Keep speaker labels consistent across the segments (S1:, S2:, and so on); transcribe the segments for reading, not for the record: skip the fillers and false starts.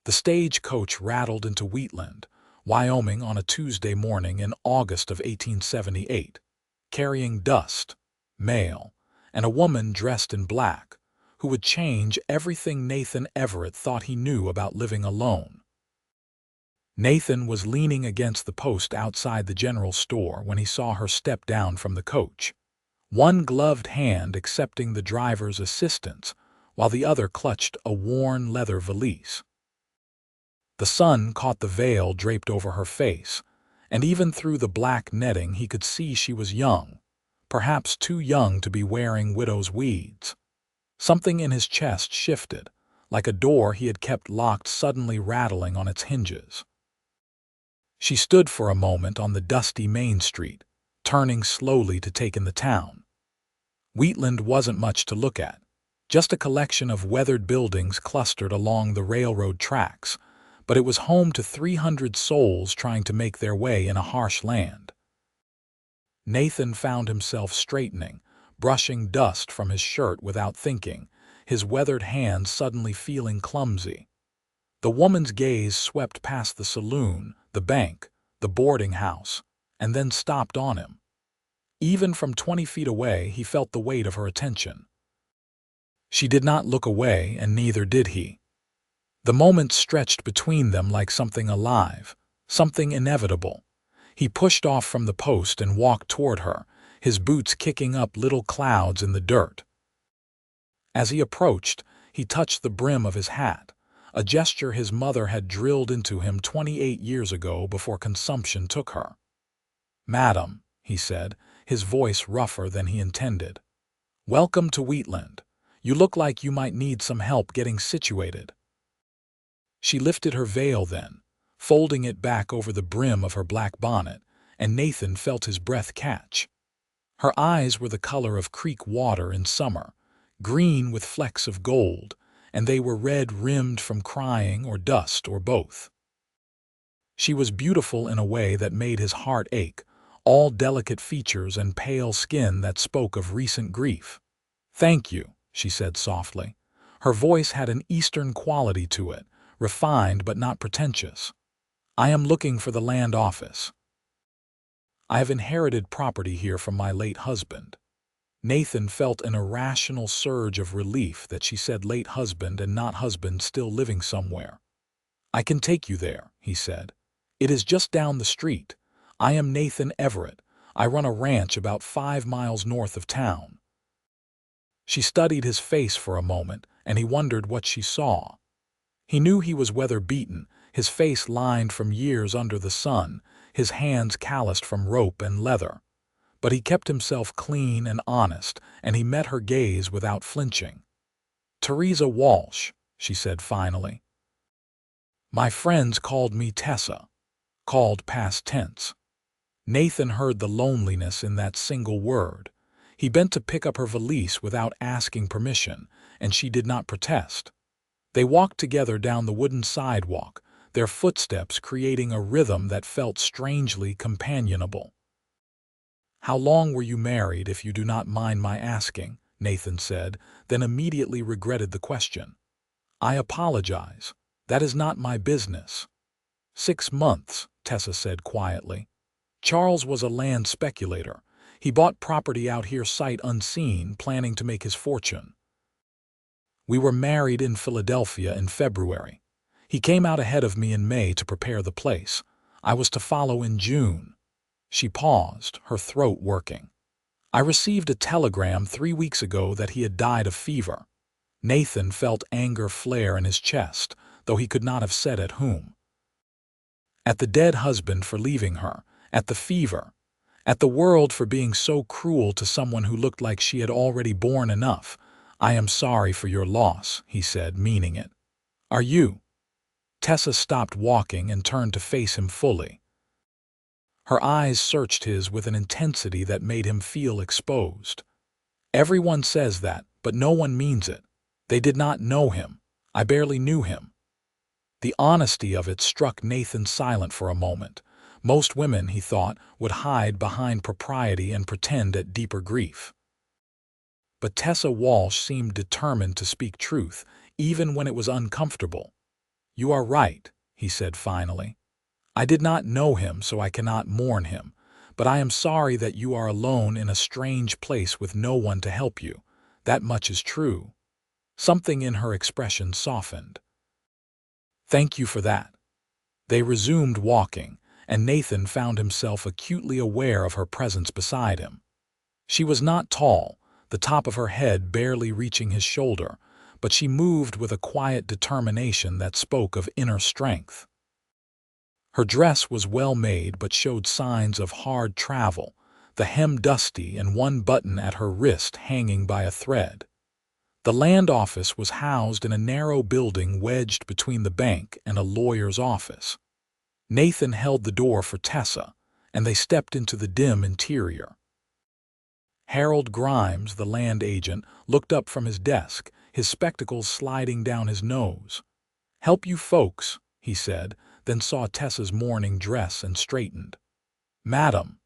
S1: The stagecoach rattled into Wheatland, Wyoming on a Tuesday morning in August of 1878, carrying dust, mail, and a woman dressed in black, who would change everything Nathan Everett thought he knew about living alone. Nathan was leaning against the post outside the general store when he saw her step down from the coach, one gloved hand accepting the driver's assistance while the other clutched a worn leather valise. The sun caught the veil draped over her face, and even through the black netting he could see she was young, perhaps too young to be wearing widow's weeds. Something in his chest shifted, like a door he had kept locked suddenly rattling on its hinges. She stood for a moment on the dusty main street, turning slowly to take in the town. Wheatland wasn't much to look at, just a collection of weathered buildings clustered along the railroad tracks, but it was home to 300 souls trying to make their way in a harsh land. Nathan found himself straightening, brushing dust from his shirt without thinking, his weathered hands suddenly feeling clumsy. The woman's gaze swept past the saloon, the bank, the boarding house, and then stopped on him. Even from 20 feet away, he felt the weight of her attention. She did not look away, and neither did he. The moment stretched between them like something alive, something inevitable. He pushed off from the post and walked toward her, his boots kicking up little clouds in the dirt. As he approached, he touched the brim of his hat, a gesture his mother had drilled into him 28 years ago before consumption took her. "Madam," he said, his voice rougher than he intended. "Welcome to Wheatland. You look like you might need some help getting situated." She lifted her veil then, folding it back over the brim of her black bonnet, and Nathan felt his breath catch. Her eyes were the color of creek water in summer, green with flecks of gold, and they were red-rimmed from crying or dust or both. She was beautiful in a way that made his heart ache, all delicate features and pale skin that spoke of recent grief. "Thank you," she said softly. Her voice had an Eastern quality to it, refined but not pretentious. "I am looking for the land office. I have inherited property here from my late husband." Nathan felt an irrational surge of relief that she said late husband and not husband still living somewhere. "I can take you there," he said. "It is just down the street. I am Nathan Everett. I run a ranch about 5 miles north of town." She studied his face for a moment, and he wondered what she saw. He knew he was weather-beaten, his face lined from years under the sun, his hands calloused from rope and leather. But he kept himself clean and honest, and he met her gaze without flinching. "Tessa Walsh," she said finally. "My friends called me Tessa," called past tense. Nathan heard the loneliness in that single word. He bent to pick up her valise without asking permission, and she did not protest. They walked together down the wooden sidewalk, their footsteps creating a rhythm that felt strangely companionable. "How long were you married, if you do not mind my asking?" Nathan said, then immediately regretted the question. "I apologize. That is not my business." 6 months, Tessa said quietly. "Charles was a land speculator. He bought property out here sight unseen, planning to make his fortune. We were married in Philadelphia in February. He came out ahead of me in May to prepare the place. I was to follow in June." She paused, her throat working. "I received a telegram 3 weeks ago that he had died of fever." Nathan felt anger flare in his chest, though he could not have said at whom. At the dead husband for leaving her, at the fever, at the world for being so cruel to someone who looked like she had already borne enough. "I am sorry for your loss," he said, meaning it. "Are you?" Tessa stopped walking and turned to face him fully. Her eyes searched his with an intensity that made him feel exposed. "Everyone says that, but no one means it. They did not know him. I barely knew him." The honesty of it struck Nathan silent for a moment. Most women, he thought, would hide behind propriety and pretend at deeper grief. But Tessa Walsh seemed determined to speak truth, even when it was uncomfortable. "You are right," he said finally. "I did not know him, so I cannot mourn him, but I am sorry that you are alone in a strange place with no one to help you. That much is true." Something in her expression softened. "Thank you for that." They resumed walking, and Nathan found himself acutely aware of her presence beside him. She was not tall, the top of her head barely reaching his shoulder, but she moved with a quiet determination that spoke of inner strength. Her dress was well made but showed signs of hard travel, the hem dusty and one button at her wrist hanging by a thread. The land office was housed in a narrow building wedged between the bank and a lawyer's office. Nathan held the door for Tessa, and they stepped into the dim interior. Harold Grimes, the land agent, looked up from his desk, his spectacles sliding down his nose. "Help you folks," he said, then saw Tessa's mourning dress and straightened. "Madam."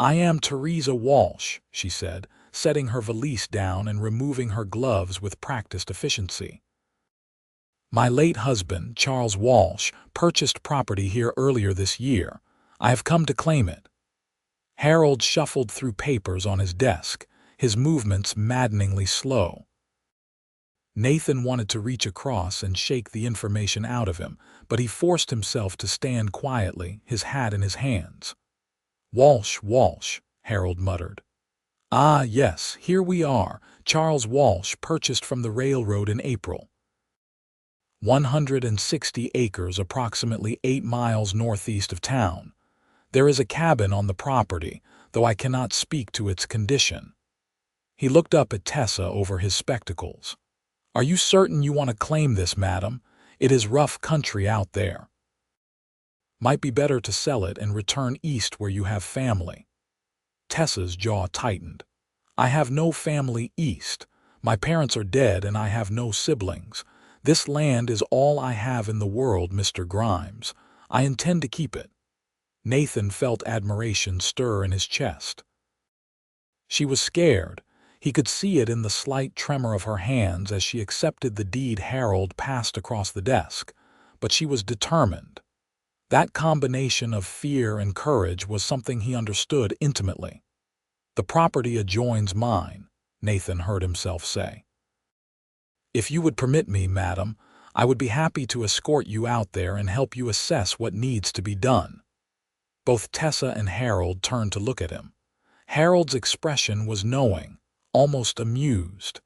S1: "I am Tessa Walsh," she said, setting her valise down and removing her gloves with practiced efficiency. "My late husband, Charles Walsh, purchased property here earlier this year. I have come to claim it." Harold shuffled through papers on his desk, his movements maddeningly slow. Nathan wanted to reach across and shake the information out of him, but he forced himself to stand quietly, his hat in his hands. "Walsh, Walsh," Harold muttered. "Ah, yes, here we are. Charles Walsh purchased from the railroad in April. 160 acres, approximately 8 miles northeast of town. There is a cabin on the property, though I cannot speak to its condition." He looked up at Tessa over his spectacles. "Are you certain you want to claim this, madam? It is rough country out there. Might be better to sell it and return east where you have family." Tessa's jaw tightened. "I have no family east. My parents are dead and I have no siblings. This land is all I have in the world, Mr. Grimes. I intend to keep it." Nathan felt admiration stir in his chest. She was scared. He could see it in the slight tremor of her hands as she accepted the deed Harold passed across the desk, but she was determined. That combination of fear and courage was something he understood intimately. "The property adjoins mine," Nathan heard himself say. "If you would permit me, madam, I would be happy to escort you out there and help you assess what needs to be done." Both Tessa and Harold turned to look at him. Harold's expression was knowing, almost amused.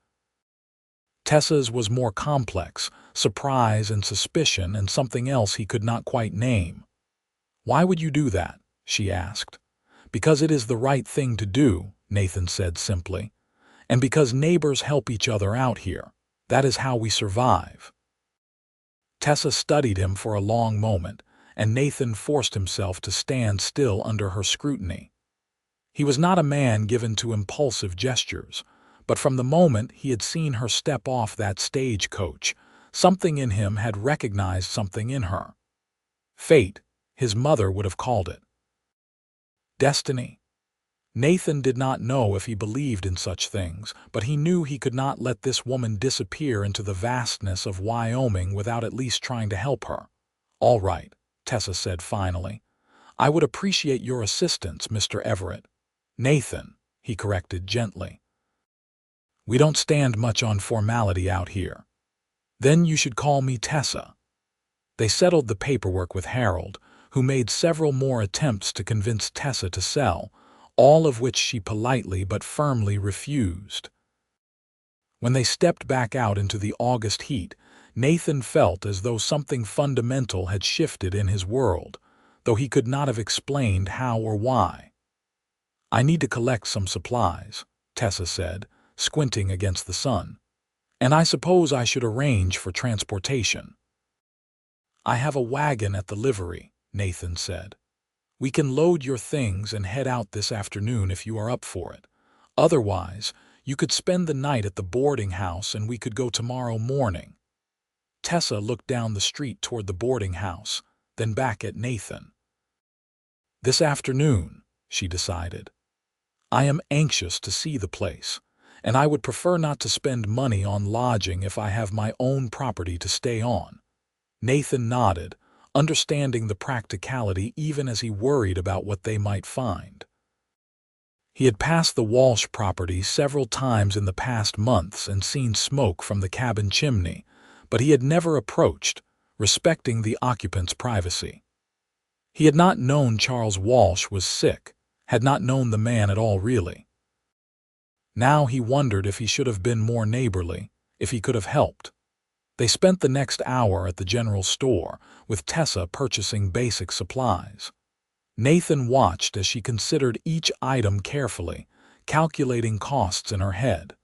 S1: Tessa's was more complex, surprise and suspicion and something else he could not quite name. "Why would you do that?" she asked. "Because it is the right thing to do," Nathan said simply. "And because neighbors help each other out here. That is how we survive." Tessa studied him for a long moment, and Nathan forced himself to stand still under her scrutiny. He was not a man given to impulsive gestures, but from the moment he had seen her step off that stagecoach, something in him had recognized something in her. Fate, his mother would have called it. Destiny. Nathan did not know if he believed in such things, but he knew he could not let this woman disappear into the vastness of Wyoming without at least trying to help her. "All right," Tessa said finally. "I would appreciate your assistance, Mr. Everett." "Nathan," he corrected gently. "We don't stand much on formality out here." "Then you should call me Tessa." They settled the paperwork with Harold, who made several more attempts to convince Tessa to sell, all of which she politely but firmly refused. When they stepped back out into the August heat, Nathan felt as though something fundamental had shifted in his world, though he could not have explained how or why. "I need to collect some supplies," Tessa said, squinting against the sun. "And I suppose I should arrange for transportation." "I have a wagon at the livery," Nathan said. "We can load your things and head out this afternoon if you are up for it. Otherwise, you could spend the night at the boarding house and we could go tomorrow morning." Tessa looked down the street toward the boarding house, then back at Nathan. "This afternoon," she decided. "I am anxious to see the place, and I would prefer not to spend money on lodging if I have my own property to stay on." Nathan nodded, understanding the practicality even as he worried about what they might find. He had passed the Walsh property several times in the past months and seen smoke from the cabin chimney, but he had never approached, respecting the occupant's privacy. He had not known Charles Walsh was sick, had not known the man at all really. Now he wondered if he should have been more neighborly, if he could have helped. They spent the next hour at the general store, with Tessa purchasing basic supplies. Nathan watched as she considered each item carefully, calculating costs in her head.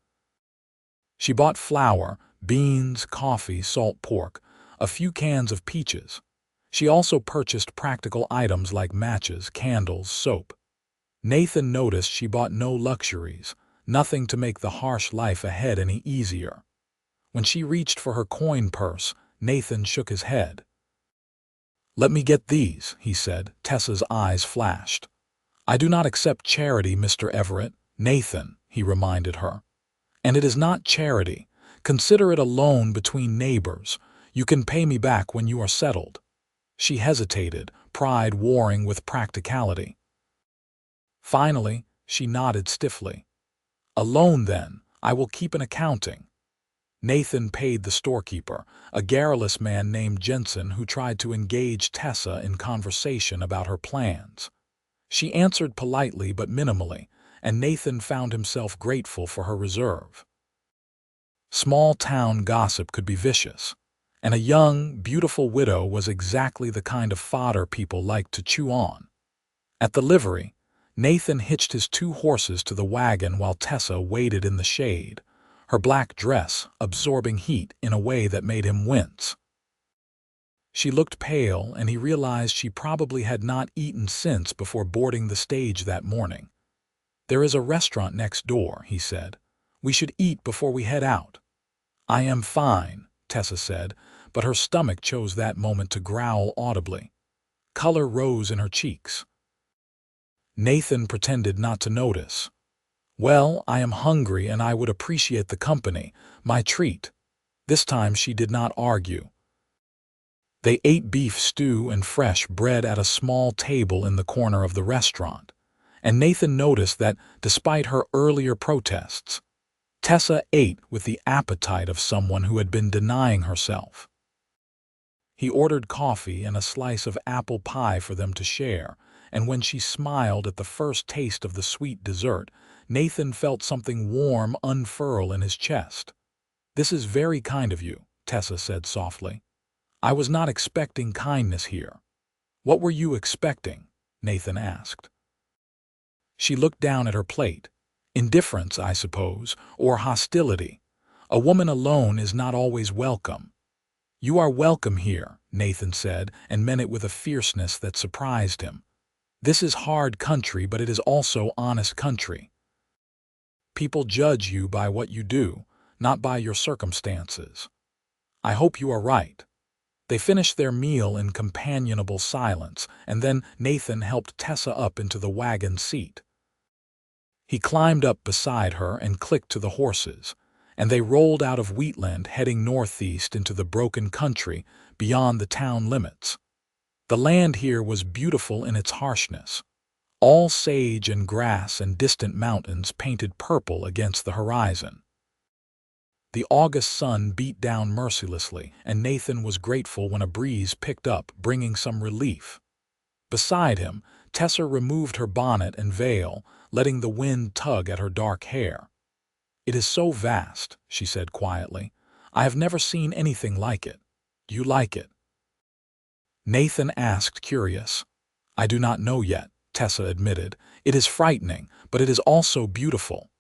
S1: She bought flour, beans, coffee, salt pork, a few cans of peaches. She also purchased practical items like matches, candles, soap. Nathan noticed she bought no luxuries, nothing to make the harsh life ahead any easier. When she reached for her coin purse, Nathan shook his head. "Let me get these," he said. Tessa's eyes flashed. "I do not accept charity, Mr. Everett." "Nathan," he reminded her. "And it is not charity. Consider it a loan between neighbors. You can pay me back when you are settled." She hesitated, pride warring with practicality. Finally, she nodded stiffly. "A loan, then. I will keep an accounting." Nathan paid the storekeeper, a garrulous man named Jensen who tried to engage Tessa in conversation about her plans. She answered politely but minimally, and Nathan found himself grateful for her reserve. Small-town gossip could be vicious, and a young, beautiful widow was exactly the kind of fodder people liked to chew on. At the livery, Nathan hitched his 2 horses to the wagon while Tessa waited in the shade, her black dress absorbing heat in a way that made him wince. She looked pale, and he realized she probably had not eaten since before boarding the stage that morning. "There is a restaurant next door," he said. "We should eat before we head out." "I am fine," Tessa said, but her stomach chose that moment to growl audibly. Color rose in her cheeks. Nathan pretended not to notice. "Well, I am hungry and I would appreciate the company, my treat." This time she did not argue. They ate beef stew and fresh bread at a small table in the corner of the restaurant, and Nathan noticed that, despite her earlier protests, Tessa ate with the appetite of someone who had been denying herself. He ordered coffee and a slice of apple pie for them to share, and when she smiled at the first taste of the sweet dessert, Nathan felt something warm unfurl in his chest. "This is very kind of you," Tessa said softly. "I was not expecting kindness here." "What were you expecting?" Nathan asked. She looked down at her plate. "Indifference, I suppose, or hostility. A woman alone is not always welcome." "You are welcome here," Nathan said, and meant it with a fierceness that surprised him. "This is hard country, but it is also honest country. People judge you by what you do, not by your circumstances. I hope you are right." They finished their meal in companionable silence, and then Nathan helped Tessa up into the wagon seat. He climbed up beside her and clicked to the horses, and they rolled out of Wheatland heading northeast into the broken country beyond the town limits. The land here was beautiful in its harshness. All sage and grass and distant mountains painted purple against the horizon. The August sun beat down mercilessly, and Nathan was grateful when a breeze picked up, bringing some relief. Beside him, Tessa removed her bonnet and veil, letting the wind tug at her dark hair. "It is so vast," she said quietly. "I have never seen anything like it. Do you like it?" Nathan asked, curious. "I do not know yet," Tessa admitted. "It is frightening, but it is also beautiful."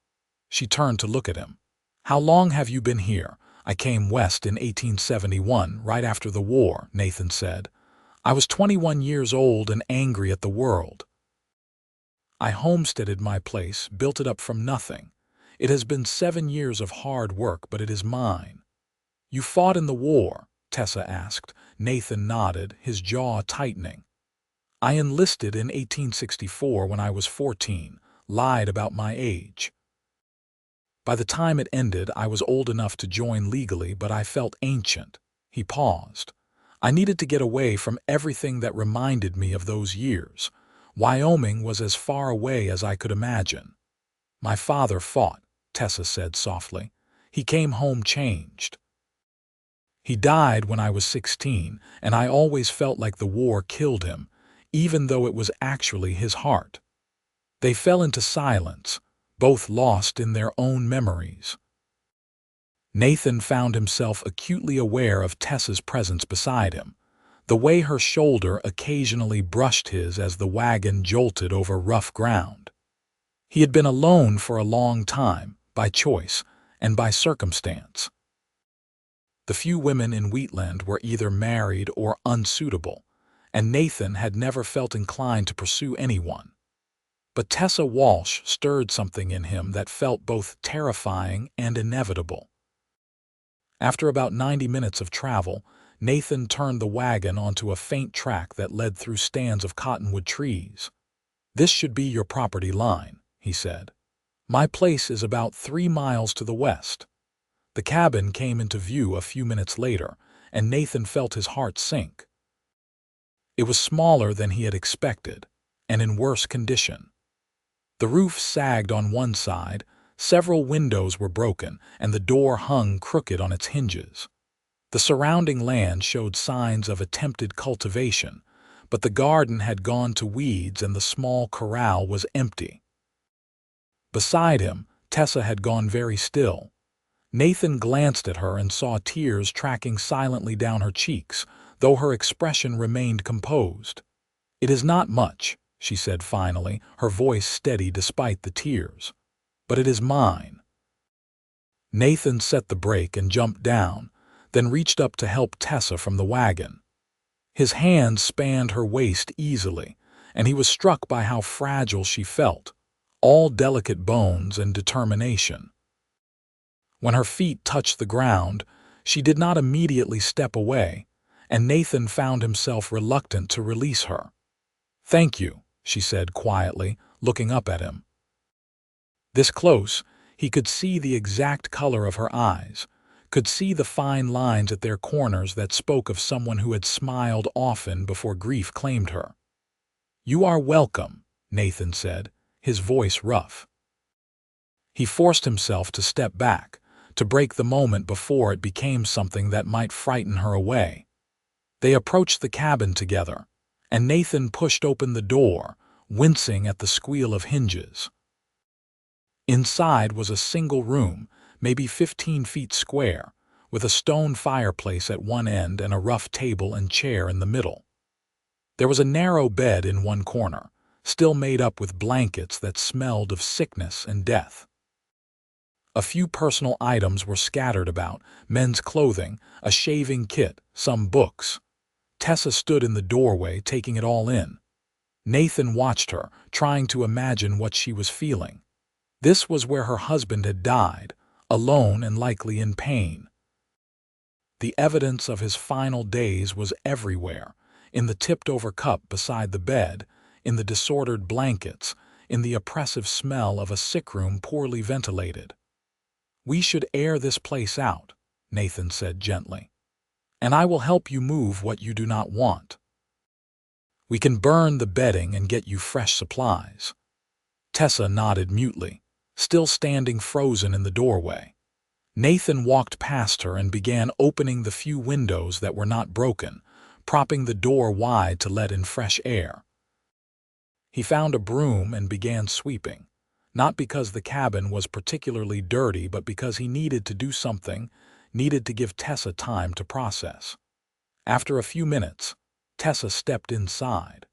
S1: She turned to look at him. "How long have you been here?" "I came west in 1871, right after the war," Nathan said. "I was 21 years old and angry at the world. I homesteaded my place, built it up from nothing. It has been 7 years of hard work, but it is mine." "You fought in the war?" Tessa asked. Nathan nodded, his jaw tightening. "I enlisted in 1864 when I was 14, lied about my age. By the time it ended, I was old enough to join legally, but I felt ancient." He paused. I needed to get away from everything that reminded me of those years. Wyoming was as far away as I could imagine. My father fought, Tessa said softly. He came home changed. He died when I was 16, and I always felt like the war killed him, even though it was actually his heart. They fell into silence, both lost in their own memories. Nathan found himself acutely aware of Tessa's presence beside him, the way her shoulder occasionally brushed his as the wagon jolted over rough ground. He had been alone for a long time, by choice and by circumstance. The few women in Wheatland were either married or unsuitable, and Nathan had never felt inclined to pursue anyone. But Tessa Walsh stirred something in him that felt both terrifying and inevitable. After about 90 minutes of travel, Nathan turned the wagon onto a faint track that led through stands of cottonwood trees. "This should be your property line," he said. "My place is about 3 miles to the west." The cabin came into view a few minutes later, and Nathan felt his heart sink. It was smaller than he had expected, and in worse condition. The roof sagged on one side, several windows were broken, and the door hung crooked on its hinges. The surrounding land showed signs of attempted cultivation, but the garden had gone to weeds and the small corral was empty. Beside him, Tessa had gone very still. Nathan glanced at her and saw tears tracking silently down her cheeks, though her expression remained composed. "It is not much," she said finally, her voice steady despite the tears. "But it is mine." Nathan set the brake and jumped down, then reached up to help Tessa from the wagon. His hands spanned her waist easily, and he was struck by how fragile she felt, all delicate bones and determination. When her feet touched the ground, she did not immediately step away, and Nathan found himself reluctant to release her. "Thank you," she said quietly, looking up at him. This close, he could see the exact color of her eyes, could see the fine lines at their corners that spoke of someone who had smiled often before grief claimed her. "You are welcome," Nathan said, his voice rough. He forced himself to step back, to break the moment before it became something that might frighten her away. They approached the cabin together, and Nathan pushed open the door, wincing at the squeal of hinges. Inside was a single room, maybe 15 feet square, with a stone fireplace at one end and a rough table and chair in the middle. There was a narrow bed in one corner, still made up with blankets that smelled of sickness and death. A few personal items were scattered about, men's clothing, a shaving kit, some books. Tessa stood in the doorway, taking it all in. Nathan watched her, trying to imagine what she was feeling. This was where her husband had died, alone and likely in pain. The evidence of his final days was everywhere, in the tipped-over cup beside the bed, in the disordered blankets, in the oppressive smell of a sick room poorly ventilated. "We should air this place out," Nathan said gently. "And I will help you move what you do not want. We can burn the bedding and get you fresh supplies." Tessa nodded mutely, still standing frozen in the doorway. Nathan walked past her and began opening the few windows that were not broken, propping the door wide to let in fresh air. He found a broom and began sweeping, not because the cabin was particularly dirty, but because he needed to do something, needed to give Tessa time to process. After a few minutes, Tessa stepped inside.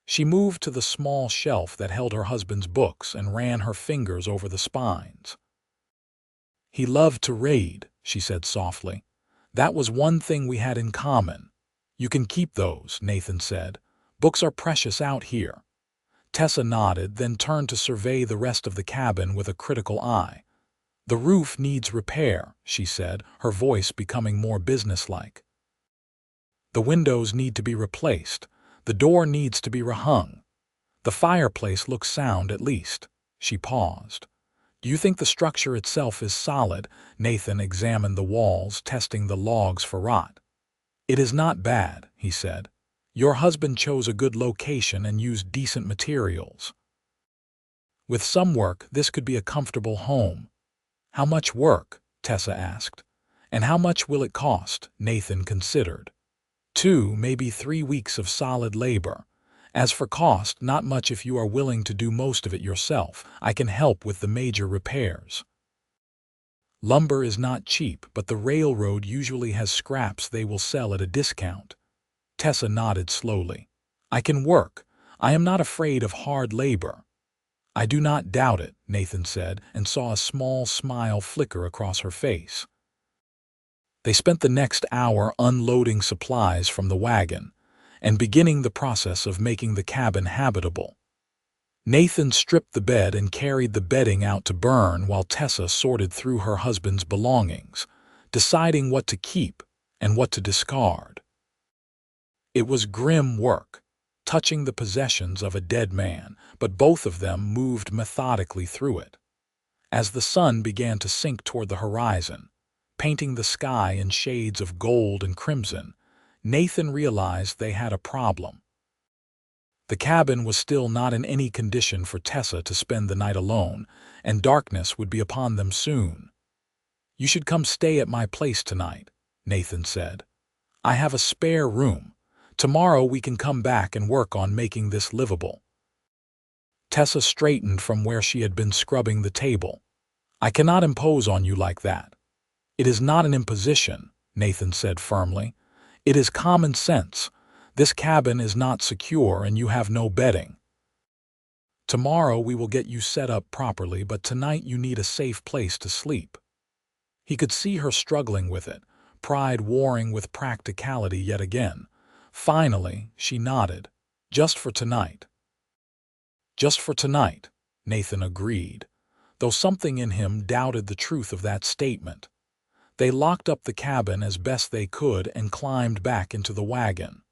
S1: She moved to the small shelf that held her husband's books and ran her fingers over the spines. "He loved to read," she said softly. "That was one thing we had in common." "You can keep those," Nathan said. "Books are precious out here." Tessa nodded, then turned to survey the rest of the cabin with a critical eye. "The roof needs repair," she said, her voice becoming more businesslike. "The windows need to be replaced. The door needs to be rehung. The fireplace looks sound, at least." She paused. "Do you think the structure itself is solid?" Nathan examined the walls, testing the logs for rot. "It is not bad," he said. "Your husband chose a good location and used decent materials. With some work, this could be a comfortable home." "How much work?" Tessa asked. "And how much will it cost?" Nathan considered. 2, maybe 3 weeks of solid labor. As for cost, not much if you are willing to do most of it yourself. I can help with the major repairs. Lumber is not cheap, but the railroad usually has scraps they will sell at a discount. Tessa nodded slowly. "I can work. I am not afraid of hard labor." "I do not doubt it," Nathan said, and saw a small smile flicker across her face. They spent the next hour unloading supplies from the wagon and beginning the process of making the cabin habitable. Nathan stripped the bed and carried the bedding out to burn while Tessa sorted through her husband's belongings, deciding what to keep and what to discard. It was grim work, touching the possessions of a dead man, but both of them moved methodically through it. As the sun began to sink toward the horizon, painting the sky in shades of gold and crimson, Nathan realized they had a problem. The cabin was still not in any condition for Tessa to spend the night alone, and darkness would be upon them soon. "You should come stay at my place tonight," Nathan said. "I have a spare room. Tomorrow we can come back and work on making this livable." Tessa straightened from where she had been scrubbing the table. "I cannot impose on you like that." "It is not an imposition," Nathan said firmly. "It is common sense. This cabin is not secure and you have no bedding. Tomorrow we will get you set up properly, but tonight you need a safe place to sleep." He could see her struggling with it, pride warring with practicality yet again. Finally, she nodded. "Just for tonight." "Just for tonight," Nathan agreed, though something in him doubted the truth of that statement. They locked up the cabin as best they could and climbed back into the wagon.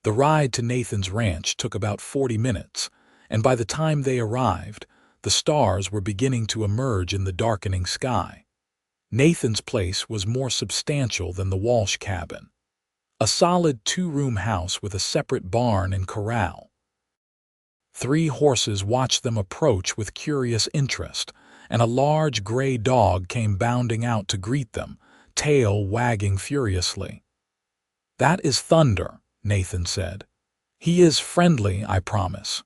S1: The ride to Nathan's ranch took about 40 minutes, and by the time they arrived, the stars were beginning to emerge in the darkening sky. Nathan's place was more substantial than the Walsh cabin. A solid 2-room house with a separate barn and corral. 3 horses watched them approach with curious interest, and a large gray dog came bounding out to greet them, tail wagging furiously. "That is Thunder," Nathan said. "He is friendly, I promise."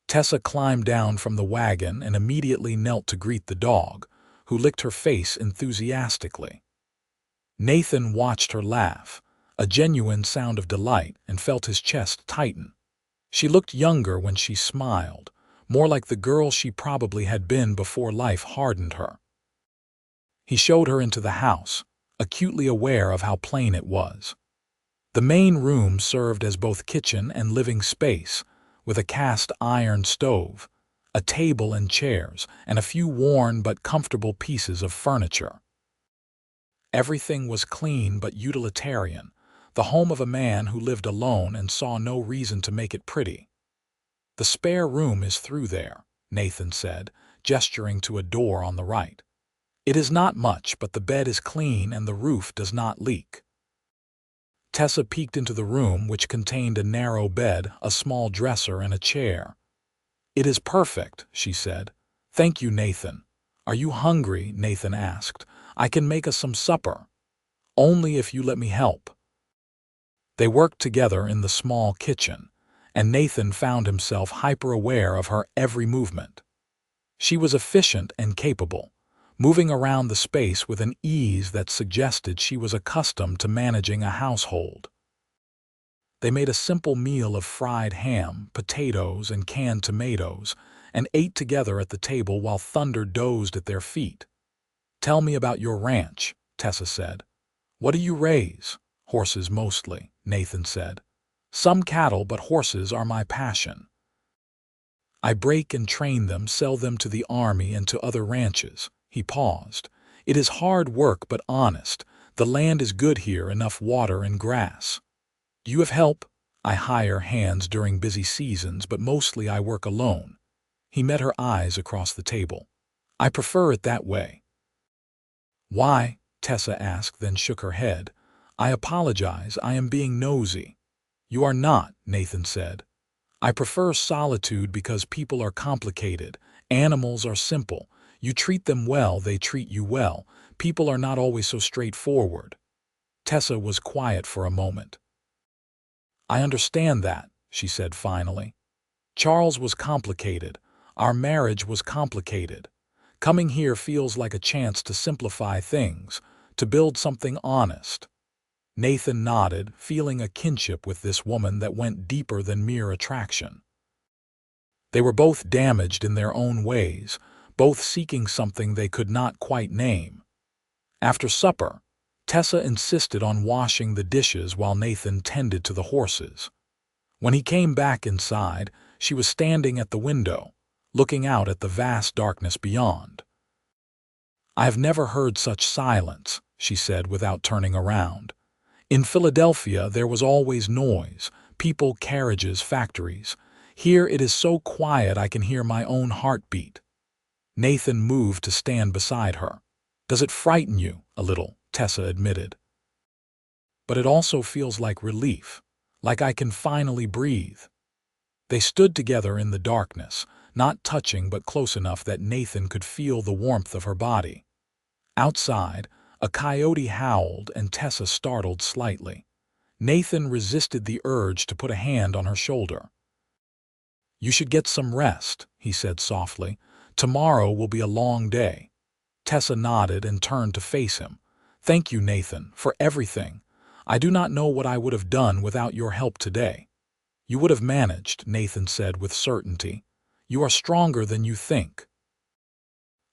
S1: Tessa climbed down from the wagon and immediately knelt to greet the dog, who licked her face enthusiastically. Nathan watched her laugh, a genuine sound of delight, and felt his chest tighten. She looked younger when she smiled, more like the girl she probably had been before life hardened her. He showed her into the house, acutely aware of how plain it was. The main room served as both kitchen and living space, with a cast iron stove, a table and chairs, and a few worn but comfortable pieces of furniture. Everything was clean but utilitarian, the home of a man who lived alone and saw no reason to make it pretty. "The spare room is through there," Nathan said, gesturing to a door on the right. "It is not much, but the bed is clean and the roof does not leak." Tessa peeked into the room, which contained a narrow bed, a small dresser, and a chair. "It is perfect," she said. "Thank you, Nathan." "Are you hungry?" Nathan asked. "I can make us some supper." "Only if you let me help." They worked together in the small kitchen, and Nathan found himself hyper-aware of her every movement. She was efficient and capable, moving around the space with an ease that suggested she was accustomed to managing a household. They made a simple meal of fried ham, potatoes, and canned tomatoes, and ate together at the table while Thunder dozed at their feet. "Tell me about your ranch," Tessa said. "What do you raise?" "Horses mostly," Nathan said. "Some cattle, but horses are my passion. I break and train them, sell them to the army and to other ranches." He paused. "It is hard work but honest. The land is good here, enough water and grass." "Do you have help?" "I hire hands during busy seasons, but mostly I work alone." He met her eyes across the table. "I prefer it that way." "Why?" Tessa asked, then shook her head. I apologize, I am being nosy. You are not, Nathan said. I prefer solitude because people are complicated. Animals are simple. You treat them well, they treat you well. People are not always so straightforward. Tessa was quiet for a moment. I understand that, she said finally. Charles was complicated. Our marriage was complicated. Coming here feels like a chance to simplify things, to build something honest. Nathan nodded, feeling a kinship with this woman that went deeper than mere attraction. They were both damaged in their own ways, both seeking something they could not quite name. After supper, Tessa insisted on washing the dishes while Nathan tended to the horses. When he came back inside, she was standing at the window, looking out at the vast darkness beyond. I have never heard such silence, she said without turning around. In Philadelphia, there was always noise, people, carriages, factories. Here it is so quiet I can hear my own heartbeat. Nathan moved to stand beside her. Does it frighten you? A little, Tessa admitted. But it also feels like relief, like I can finally breathe. They stood together in the darkness, not touching but close enough that Nathan could feel the warmth of her body. Outside, a coyote howled and Tessa startled slightly. Nathan resisted the urge to put a hand on her shoulder. You should get some rest, he said softly. Tomorrow will be a long day. Tessa nodded and turned to face him. Thank you, Nathan, for everything. I do not know what I would have done without your help today. You would have managed, Nathan said with certainty. You are stronger than you think.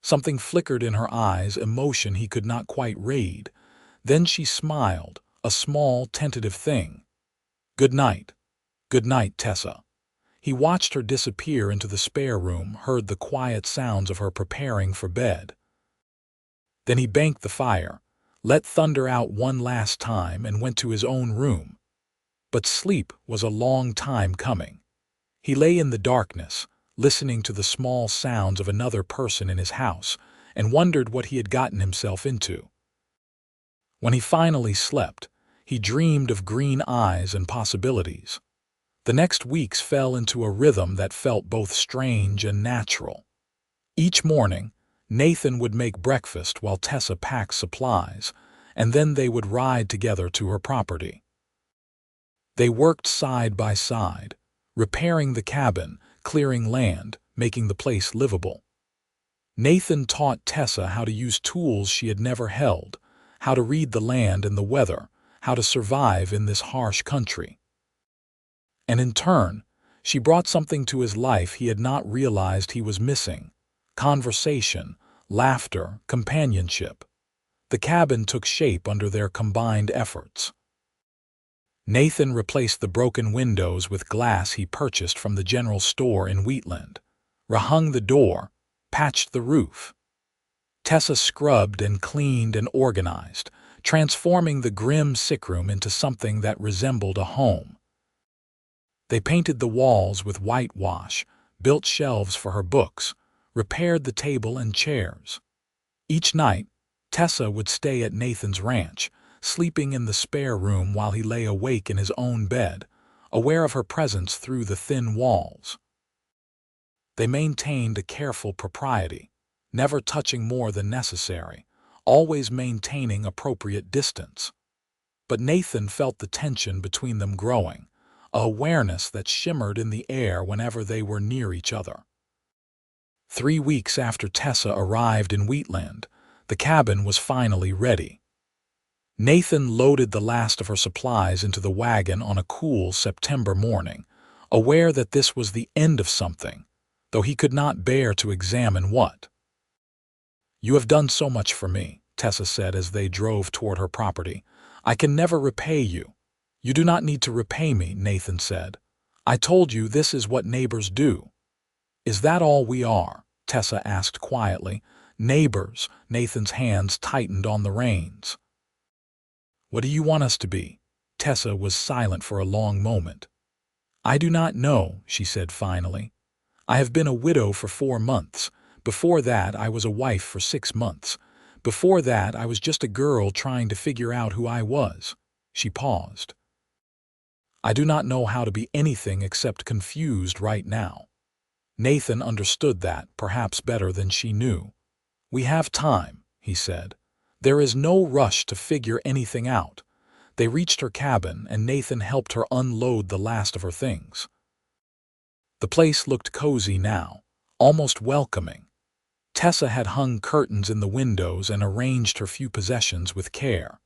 S1: Something flickered in her eyes, emotion he could not quite read. Then she smiled, a small, tentative thing. Good night. Good night, Tessa. He watched her disappear into the spare room, heard the quiet sounds of her preparing for bed. Then he banked the fire, let thunder out one last time, and went to his own room. But sleep was a long time coming. He lay in the darkness, listening to the small sounds of another person in his house, and wondered what he had gotten himself into. When he finally slept, he dreamed of green eyes and possibilities. The next weeks fell into a rhythm that felt both strange and natural. Each morning, Nathan would make breakfast while Tessa packed supplies, and then they would ride together to her property. They worked side by side, repairing the cabin, clearing land, making the place livable. Nathan taught Tessa how to use tools she had never held, how to read the land and the weather, how to survive in this harsh country. And in turn, she brought something to his life he had not realized he was missing: conversation, laughter, companionship. The cabin took shape under their combined efforts. Nathan replaced the broken windows with glass he purchased from the general store in Wheatland, rehung the door, patched the roof. Tessa scrubbed and cleaned and organized, transforming the grim sickroom into something that resembled a home. They painted the walls with whitewash, built shelves for her books, repaired the table and chairs. Each night, Tessa would stay at Nathan's ranch, sleeping in the spare room while he lay awake in his own bed, aware of her presence through the thin walls. They maintained a careful propriety, never touching more than necessary, always maintaining appropriate distance. But Nathan felt the tension between them growing, a awareness that shimmered in the air whenever they were near each other. 3 weeks after Tessa arrived in Wheatland, the cabin was finally ready. Nathan loaded the last of her supplies into the wagon on a cool September morning, aware that this was the end of something, though he could not bear to examine what. You have done so much for me, Tessa said as they drove toward her property. I can never repay you. You do not need to repay me, Nathan said. I told you this is what neighbors do. Is that all we are? Tessa asked quietly. Neighbors. Nathan's hands tightened on the reins. What do you want us to be? Tessa was silent for a long moment. I do not know, she said finally. I have been a widow for 4 months. Before that, I was a wife for 6 months. Before that, I was just a girl trying to figure out who I was. She paused. I do not know how to be anything except confused right now. Nathan understood that, perhaps better than she knew. We have time, he said. There is no rush to figure anything out. They reached her cabin, and Nathan helped her unload the last of her things. The place looked cozy now, almost welcoming. Tessa had hung curtains in the windows and arranged her few possessions with care.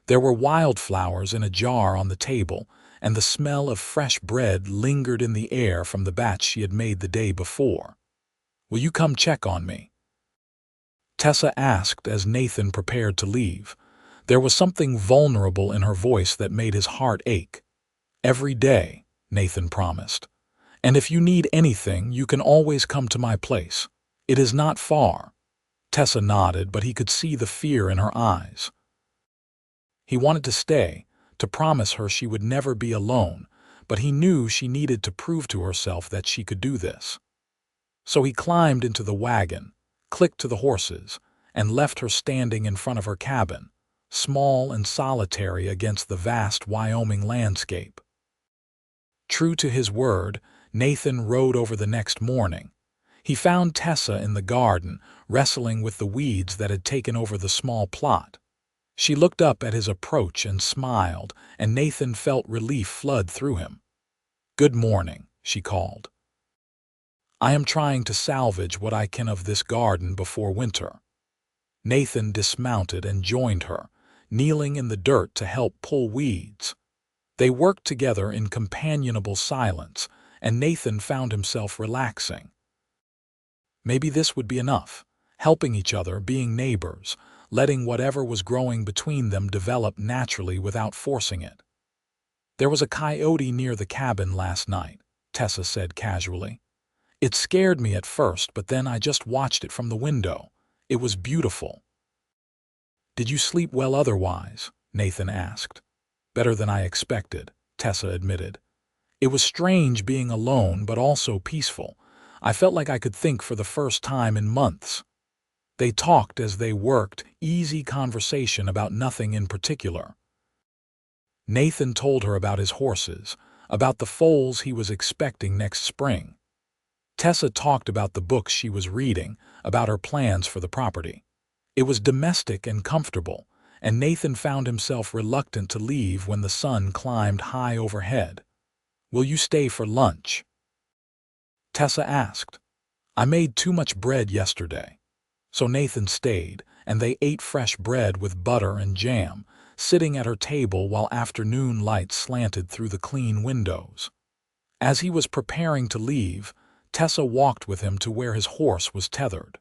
S1: There were wildflowers in a jar on the table, and the smell of fresh bread lingered in the air from the batch she had made the day before. Will you come check on me? Tessa asked as Nathan prepared to leave. There was something vulnerable in her voice that made his heart ache. Every day, Nathan promised. And if you need anything, you can always come to my place. It is not far. Tessa nodded, but he could see the fear in her eyes. He wanted to stay, to promise her she would never be alone, but he knew she needed to prove to herself that she could do this. So he climbed into the wagon, clicked to the horses, and left her standing in front of her cabin, small and solitary against the vast Wyoming landscape. True to his word, Nathan rode over the next morning. He found Tessa in the garden, wrestling with the weeds that had taken over the small plot. She looked up at his approach and smiled, and Nathan felt relief flood through him. "Good morning," she called. "I am trying to salvage what I can of this garden before winter." Nathan dismounted and joined her, kneeling in the dirt to help pull weeds. They worked together in companionable silence, and Nathan found himself relaxing. Maybe this would be enough, helping each other, being neighbors, letting whatever was growing between them develop naturally without forcing it. "There was a coyote near the cabin last night," Tessa said casually. "It scared me at first, but then I just watched it from the window. It was beautiful." "Did you sleep well otherwise?" Nathan asked. "Better than I expected," Tessa admitted. "It was strange being alone, but also peaceful. I felt like I could think for the first time in months." They talked as they worked, easy conversation about nothing in particular. Nathan told her about his horses, about the foals he was expecting next spring. Tessa talked about the books she was reading, about her plans for the property. It was domestic and comfortable, and Nathan found himself reluctant to leave when the sun climbed high overhead. "Will you stay for lunch?" Tessa asked. "I made too much bread yesterday." So Nathan stayed, and they ate fresh bread with butter and jam, sitting at her table while afternoon light slanted through the clean windows. As he was preparing to leave, Tessa walked with him to where his horse was tethered.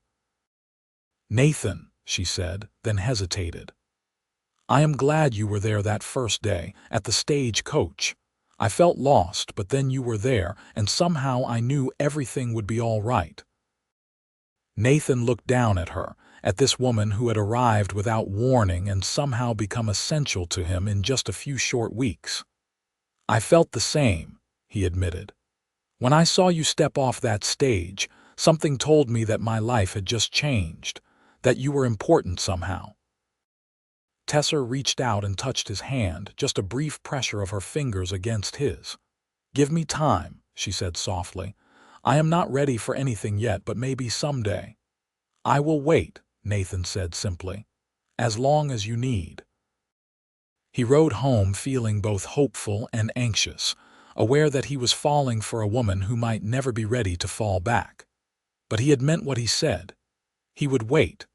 S1: "Nathan," she said, then hesitated. "I am glad you were there that first day, at the stagecoach. I felt lost, but then you were there, and somehow I knew everything would be all right." Nathan looked down at her, at this woman who had arrived without warning and somehow become essential to him in just a few short weeks. "I felt the same," he admitted. "When I saw you step off that stage, something told me that my life had just changed, that you were important somehow." Tessa reached out and touched his hand, just a brief pressure of her fingers against his. "Give me time," she said softly. "I am not ready for anything yet, but maybe someday." "I will wait," Nathan said simply. "As long as you need." He rode home feeling both hopeful and anxious, aware that he was falling for a woman who might never be ready to fall back. But he had meant what he said. He would wait.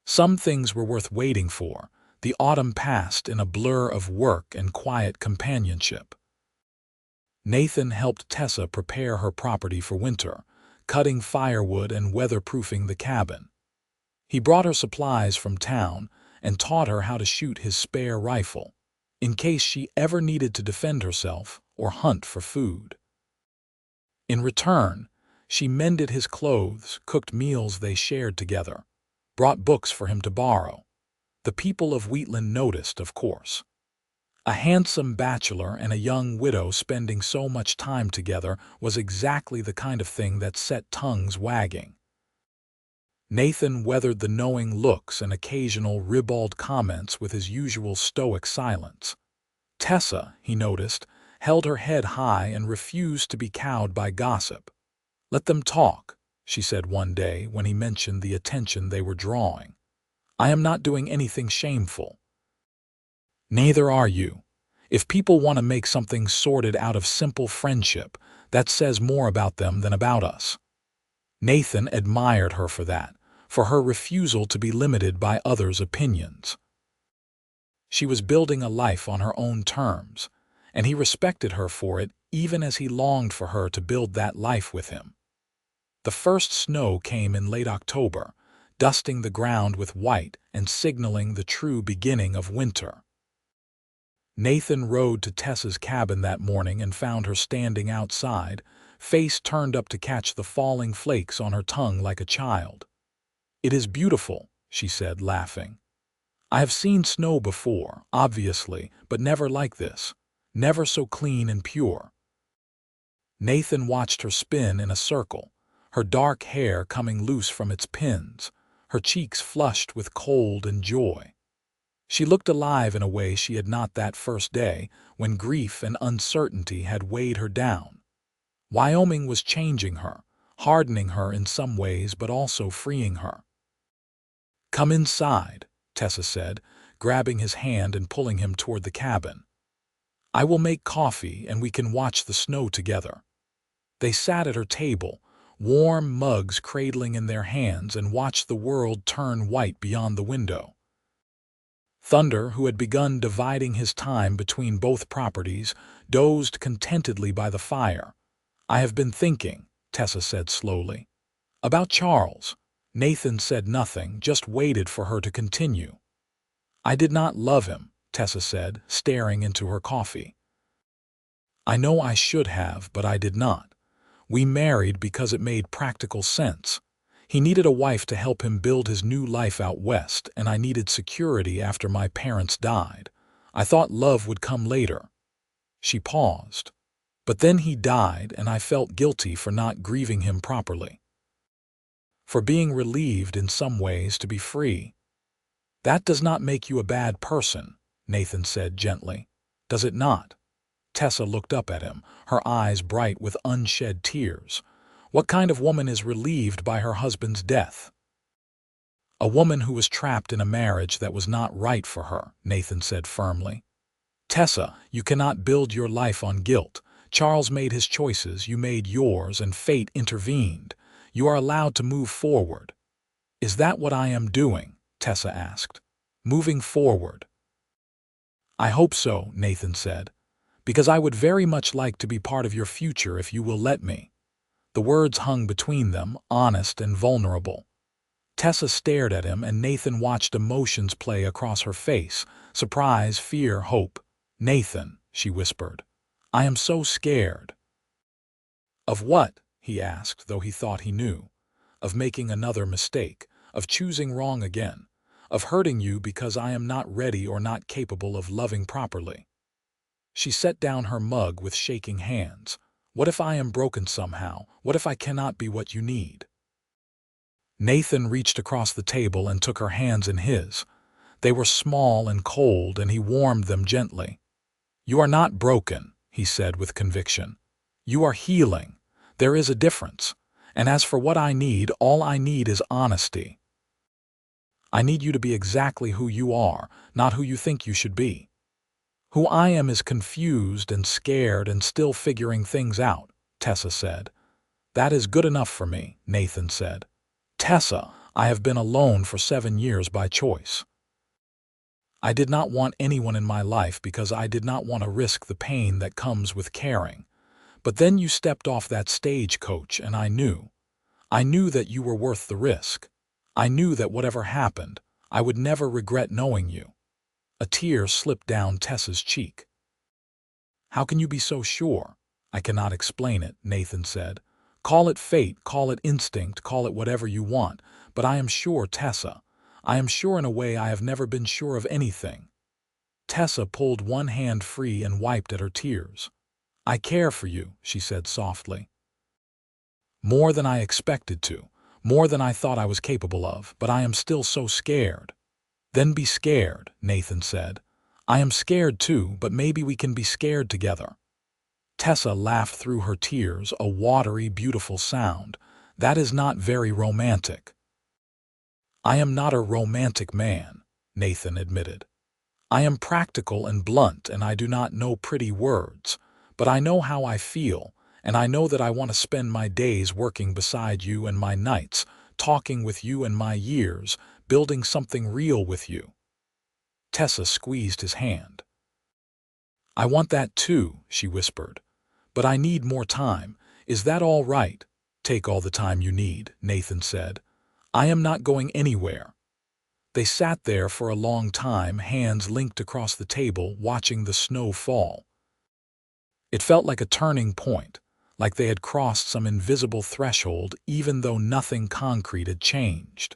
S1: Some things were worth waiting for. The autumn passed in a blur of work and quiet companionship. Nathan helped Tessa prepare her property for winter, cutting firewood and weatherproofing the cabin. He brought her supplies from town and taught her how to shoot his spare rifle, in case she ever needed to defend herself or hunt for food. In return, she mended his clothes, cooked meals they shared together, brought books for him to borrow. The people of Wheatland noticed, of course. A handsome bachelor and a young widow spending so much time together was exactly the kind of thing that set tongues wagging. Nathan weathered the knowing looks and occasional ribald comments with his usual stoic silence. Tessa, he noticed, held her head high and refused to be cowed by gossip. "Let them talk," she said one day when he mentioned the attention they were drawing. "I am not doing anything shameful." "Neither are you. If people want to make something sordid out of simple friendship, that says more about them than about us." Nathan admired her for her refusal to be limited by others' opinions. She was building a life on her own terms, and he respected her for it even as he longed for her to build that life with him. The first snow came in late October, dusting the ground with white and signaling the true beginning of winter. Nathan rode to Tessa's cabin that morning and found her standing outside, face turned up to catch the falling flakes on her tongue like a child. "It is beautiful," she said, laughing. "I have seen snow before, obviously, but never like this. Never so clean and pure." Nathan watched her spin in a circle, her dark hair coming loose from its pins, her cheeks flushed with cold and joy. She looked alive in a way she had not that first day, when grief and uncertainty had weighed her down. Wyoming was changing her, hardening her in some ways but also freeing her. "Come inside," Tessa said, grabbing his hand and pulling him toward the cabin. "I will make coffee and we can watch the snow together." They sat at her table, warm mugs cradling in their hands, and watched the world turn white beyond the window. Thunder, who had begun dividing his time between both properties, dozed contentedly by the fire. "I have been thinking," Tessa said slowly. "About Charles." Nathan said nothing, just waited for her to continue. "I did not love him," Tessa said, staring into her coffee. "I know I should have, but I did not. We married because it made practical sense. He needed a wife to help him build his new life out west, and I needed security after my parents died. I thought love would come later." She paused. "But then he died, and I felt guilty for not grieving him properly. For being relieved in some ways to be free." "That does not make you a bad person," Nathan said gently. "Does it not?" Tessa looked up at him, her eyes bright with unshed tears. "What kind of woman is relieved by her husband's death?" "A woman who was trapped in a marriage that was not right for her," Nathan said firmly. "Tessa, you cannot build your life on guilt. Charles made his choices, you made yours, and fate intervened. You are allowed to move forward." "Is that what I am doing?" Tessa asked. "Moving forward?" "I hope so," Nathan said, "because I would very much like to be part of your future if you will let me." The words hung between them, honest and vulnerable. Tessa stared at him, and Nathan watched emotions play across her face: surprise, fear, hope. "Nathan," she whispered, "I am so scared." "Of what?" he asked, though he thought he knew. "Of making another mistake, of choosing wrong again, of hurting you because I am not ready or not capable of loving properly." She set down her mug with shaking hands. "What if I am broken somehow? What if I cannot be what you need?" Nathan reached across the table and took her hands in his. They were small and cold, and he warmed them gently. "You are not broken," he said with conviction. "You are healing. There is a difference. And as for what I need, all I need is honesty. I need you to be exactly who you are, not who you think you should be." "Who I am is confused and scared and still figuring things out," Tessa said. "That is good enough for me," Nathan said. "Tessa, I have been alone for 7 years by choice. I did not want anyone in my life because I did not want to risk the pain that comes with caring. But then you stepped off that stagecoach, and I knew. I knew that you were worth the risk. I knew that whatever happened, I would never regret knowing you." A tear slipped down Tessa's cheek. "How can you be so sure?" "I cannot explain it," Nathan said. "Call it fate, call it instinct, call it whatever you want, but I am sure, Tessa. I am sure in a way I have never been sure of anything." Tessa pulled one hand free and wiped at her tears. "I care for you," she said softly. "More than I expected to, more than I thought I was capable of, but I am still so scared." "Then be scared," Nathan said. I am scared too, but maybe we can be scared together." Tessa laughed through her tears, a watery, beautiful sound. "That is not very romantic." "I am not a romantic man," Nathan admitted. "I am practical and blunt, and I do not know pretty words. But I know how I feel, and I know that I want to spend my days working beside you and my nights, talking with you and my years, building something real with you." Tessa squeezed his hand. "I want that too," she whispered. "But I need more time. Is that all right?" "Take all the time you need," Nathan said. "I am not going anywhere." They sat there for a long time, hands linked across the table, watching the snow fall. It felt like a turning point, like they had crossed some invisible threshold, even though nothing concrete had changed.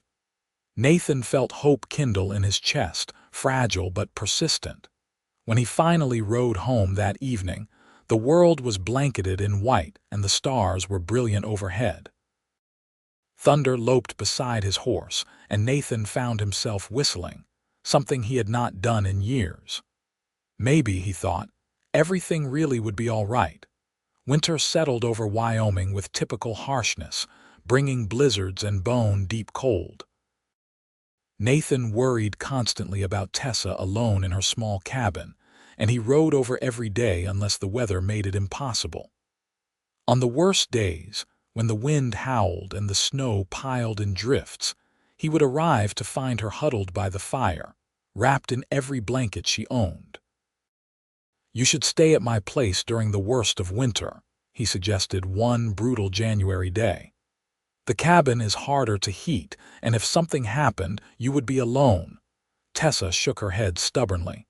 S1: Nathan felt hope kindle in his chest, fragile but persistent. When he finally rode home that evening, the world was blanketed in white and the stars were brilliant overhead. Thunder loped beside his horse, and Nathan found himself whistling, something he had not done in years. Maybe, he thought, everything really would be all right. Winter settled over Wyoming with typical harshness, bringing blizzards and bone-deep cold. Nathan worried constantly about Tessa alone in her small cabin, and he rode over every day unless the weather made it impossible. On the worst days, when the wind howled and the snow piled in drifts, he would arrive to find her huddled by the fire, wrapped in every blanket she owned. "You should stay at my place during the worst of winter," he suggested one brutal January day. "The cabin is harder to heat, and if something happened, you would be alone." Tessa shook her head stubbornly.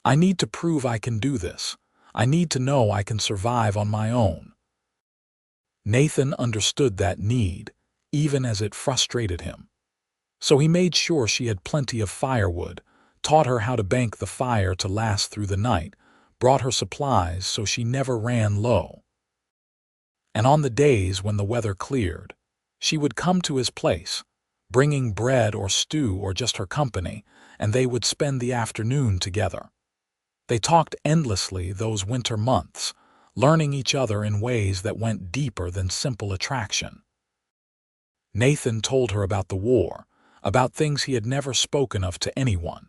S1: "I need to prove I can do this. I need to know I can survive on my own." Nathan understood that need, even as it frustrated him. So he made sure she had plenty of firewood, taught her how to bank the fire to last through the night, brought her supplies so she never ran low. And on the days when the weather cleared, she would come to his place, bringing bread or stew or just her company, and they would spend the afternoon together. They talked endlessly those winter months, learning each other in ways that went deeper than simple attraction. Nathan told her about the war, about things he had never spoken of to anyone.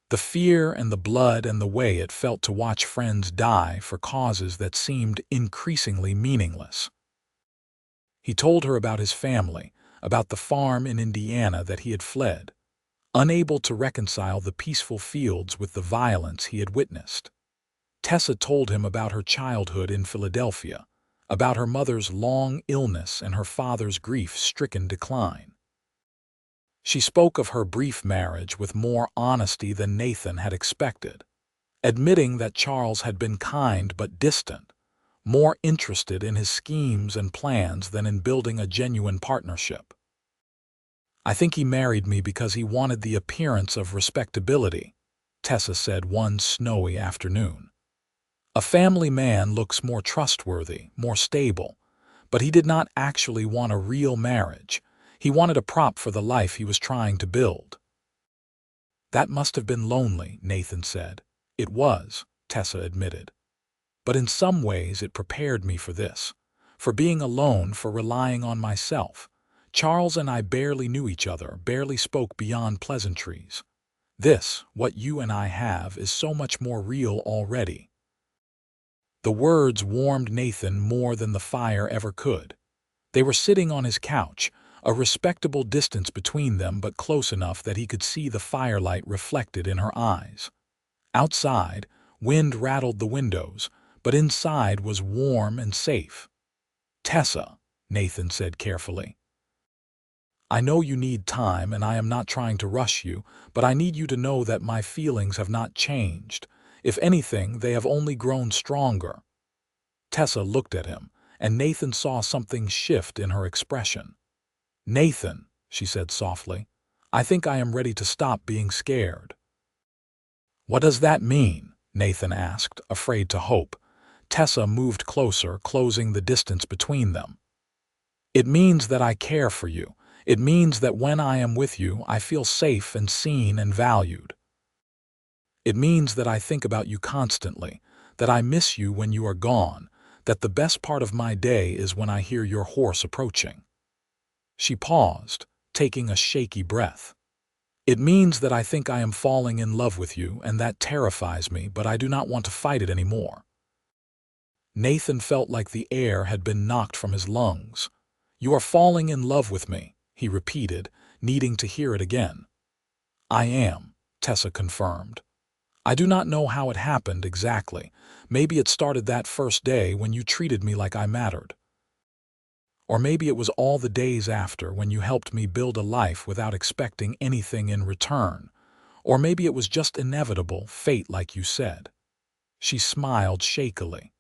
S1: The fear and the blood and the way it felt to watch friends die for causes that seemed increasingly meaningless. He told her about his family, about the farm in Indiana that he had fled, unable to reconcile the peaceful fields with the violence he had witnessed. Tessa told him about her childhood in Philadelphia, about her mother's long illness and her father's grief-stricken decline. She spoke of her brief marriage with more honesty than Nathan had expected, admitting that Charles had been kind but distant, more interested in his schemes and plans than in building a genuine partnership. "I think he married me because he wanted the appearance of respectability," Tessa said one snowy afternoon. "A family man looks more trustworthy, more stable, but he did not actually want a real marriage. He wanted a prop for the life he was trying to build." "That must have been lonely," Nathan said. "It was," Tessa admitted. "But in some ways it prepared me for this, for being alone, for relying on myself. Charles and I barely knew each other, barely spoke beyond pleasantries. This, what you and I have, is so much more real already." The words warmed Nathan more than the fire ever could. They were sitting on his couch, a respectable distance between them but close enough that he could see the firelight reflected in her eyes. Outside, wind rattled the windows, but inside was warm and safe. "Tessa," Nathan said carefully, "I know you need time and I am not trying to rush you, but I need you to know that my feelings have not changed. If anything, they have only grown stronger." Tessa looked at him, and Nathan saw something shift in her expression. "Nathan," she said softly, "I think I am ready to stop being scared." "What does that mean?" Nathan asked, afraid to hope. Tessa moved closer, closing the distance between them. "It means that I care for you. It means that when I am with you, I feel safe and seen and valued." It means that I think about you constantly, that I miss you when you are gone, that the best part of my day is when I hear your horse approaching." She paused, taking a shaky breath. "It means that I think I am falling in love with you, and that terrifies me, but I do not want to fight it anymore." Nathan felt like the air had been knocked from his lungs. "You are falling in love with me," he repeated, needing to hear it again. "I am," Tessa confirmed. "I do not know how it happened exactly. Maybe it started that first day when you treated me like I mattered. Or maybe it was all the days after when you helped me build a life without expecting anything in return. Or maybe it was just inevitable, fate like you said." She smiled shakily.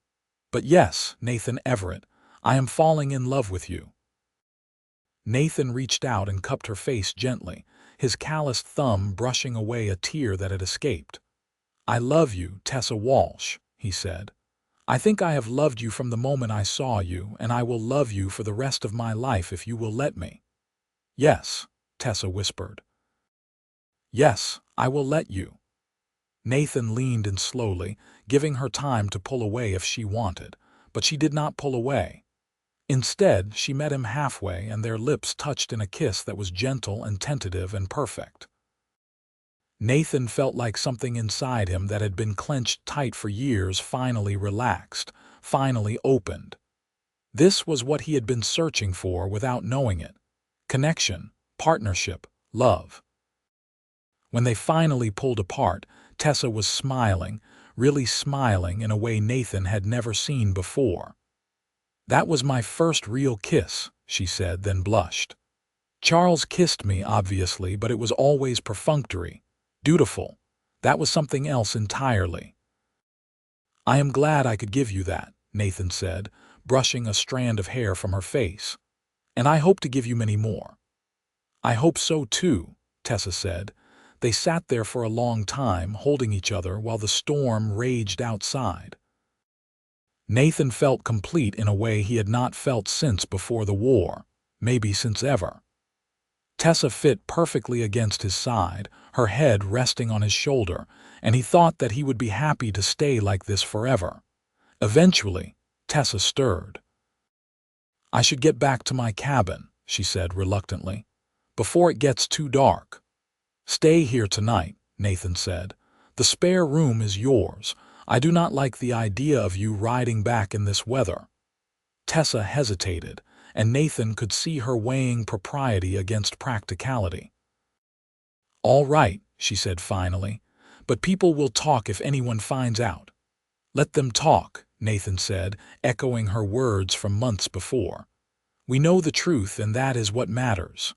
S1: "But yes, Nathan Everett, I am falling in love with you." Nathan reached out and cupped her face gently, his calloused thumb brushing away a tear that had escaped. "I love you, Tessa Walsh," he said. "I think I have loved you from the moment I saw you, and I will love you for the rest of my life if you will let me." "Yes," Tessa whispered. "Yes, I will let you." Nathan leaned in slowly, giving her time to pull away if she wanted, but she did not pull away. Instead, she met him halfway and their lips touched in a kiss that was gentle and tentative and perfect. Nathan felt like something inside him that had been clenched tight for years finally relaxed, finally opened. This was what he had been searching for without knowing it: connection, partnership, love. When they finally pulled apart, Tessa was smiling, really smiling in a way Nathan had never seen before. "That was my first real kiss," she said, then blushed. "Charles kissed me, obviously, but it was always perfunctory, dutiful. That was something else entirely." "I am glad I could give you that," Nathan said, brushing a strand of hair from her face. "And I hope to give you many more." "I hope so too," Tessa said. They sat there for a long time, holding each other while the storm raged outside. Nathan felt complete in a way he had not felt since before the war, maybe since ever. Tessa fit perfectly against his side, her head resting on his shoulder, and he thought that he would be happy to stay like this forever. Eventually, Tessa stirred. "I should get back to my cabin," she said reluctantly, "before it gets too dark." "Stay here tonight," Nathan said. "The spare room is yours. I do not like the idea of you riding back in this weather." Tessa hesitated, and Nathan could see her weighing propriety against practicality. "All right," she said finally, "but people will talk if anyone finds out." "Let them talk," Nathan said, echoing her words from months before. "We know the truth, and that is what matters."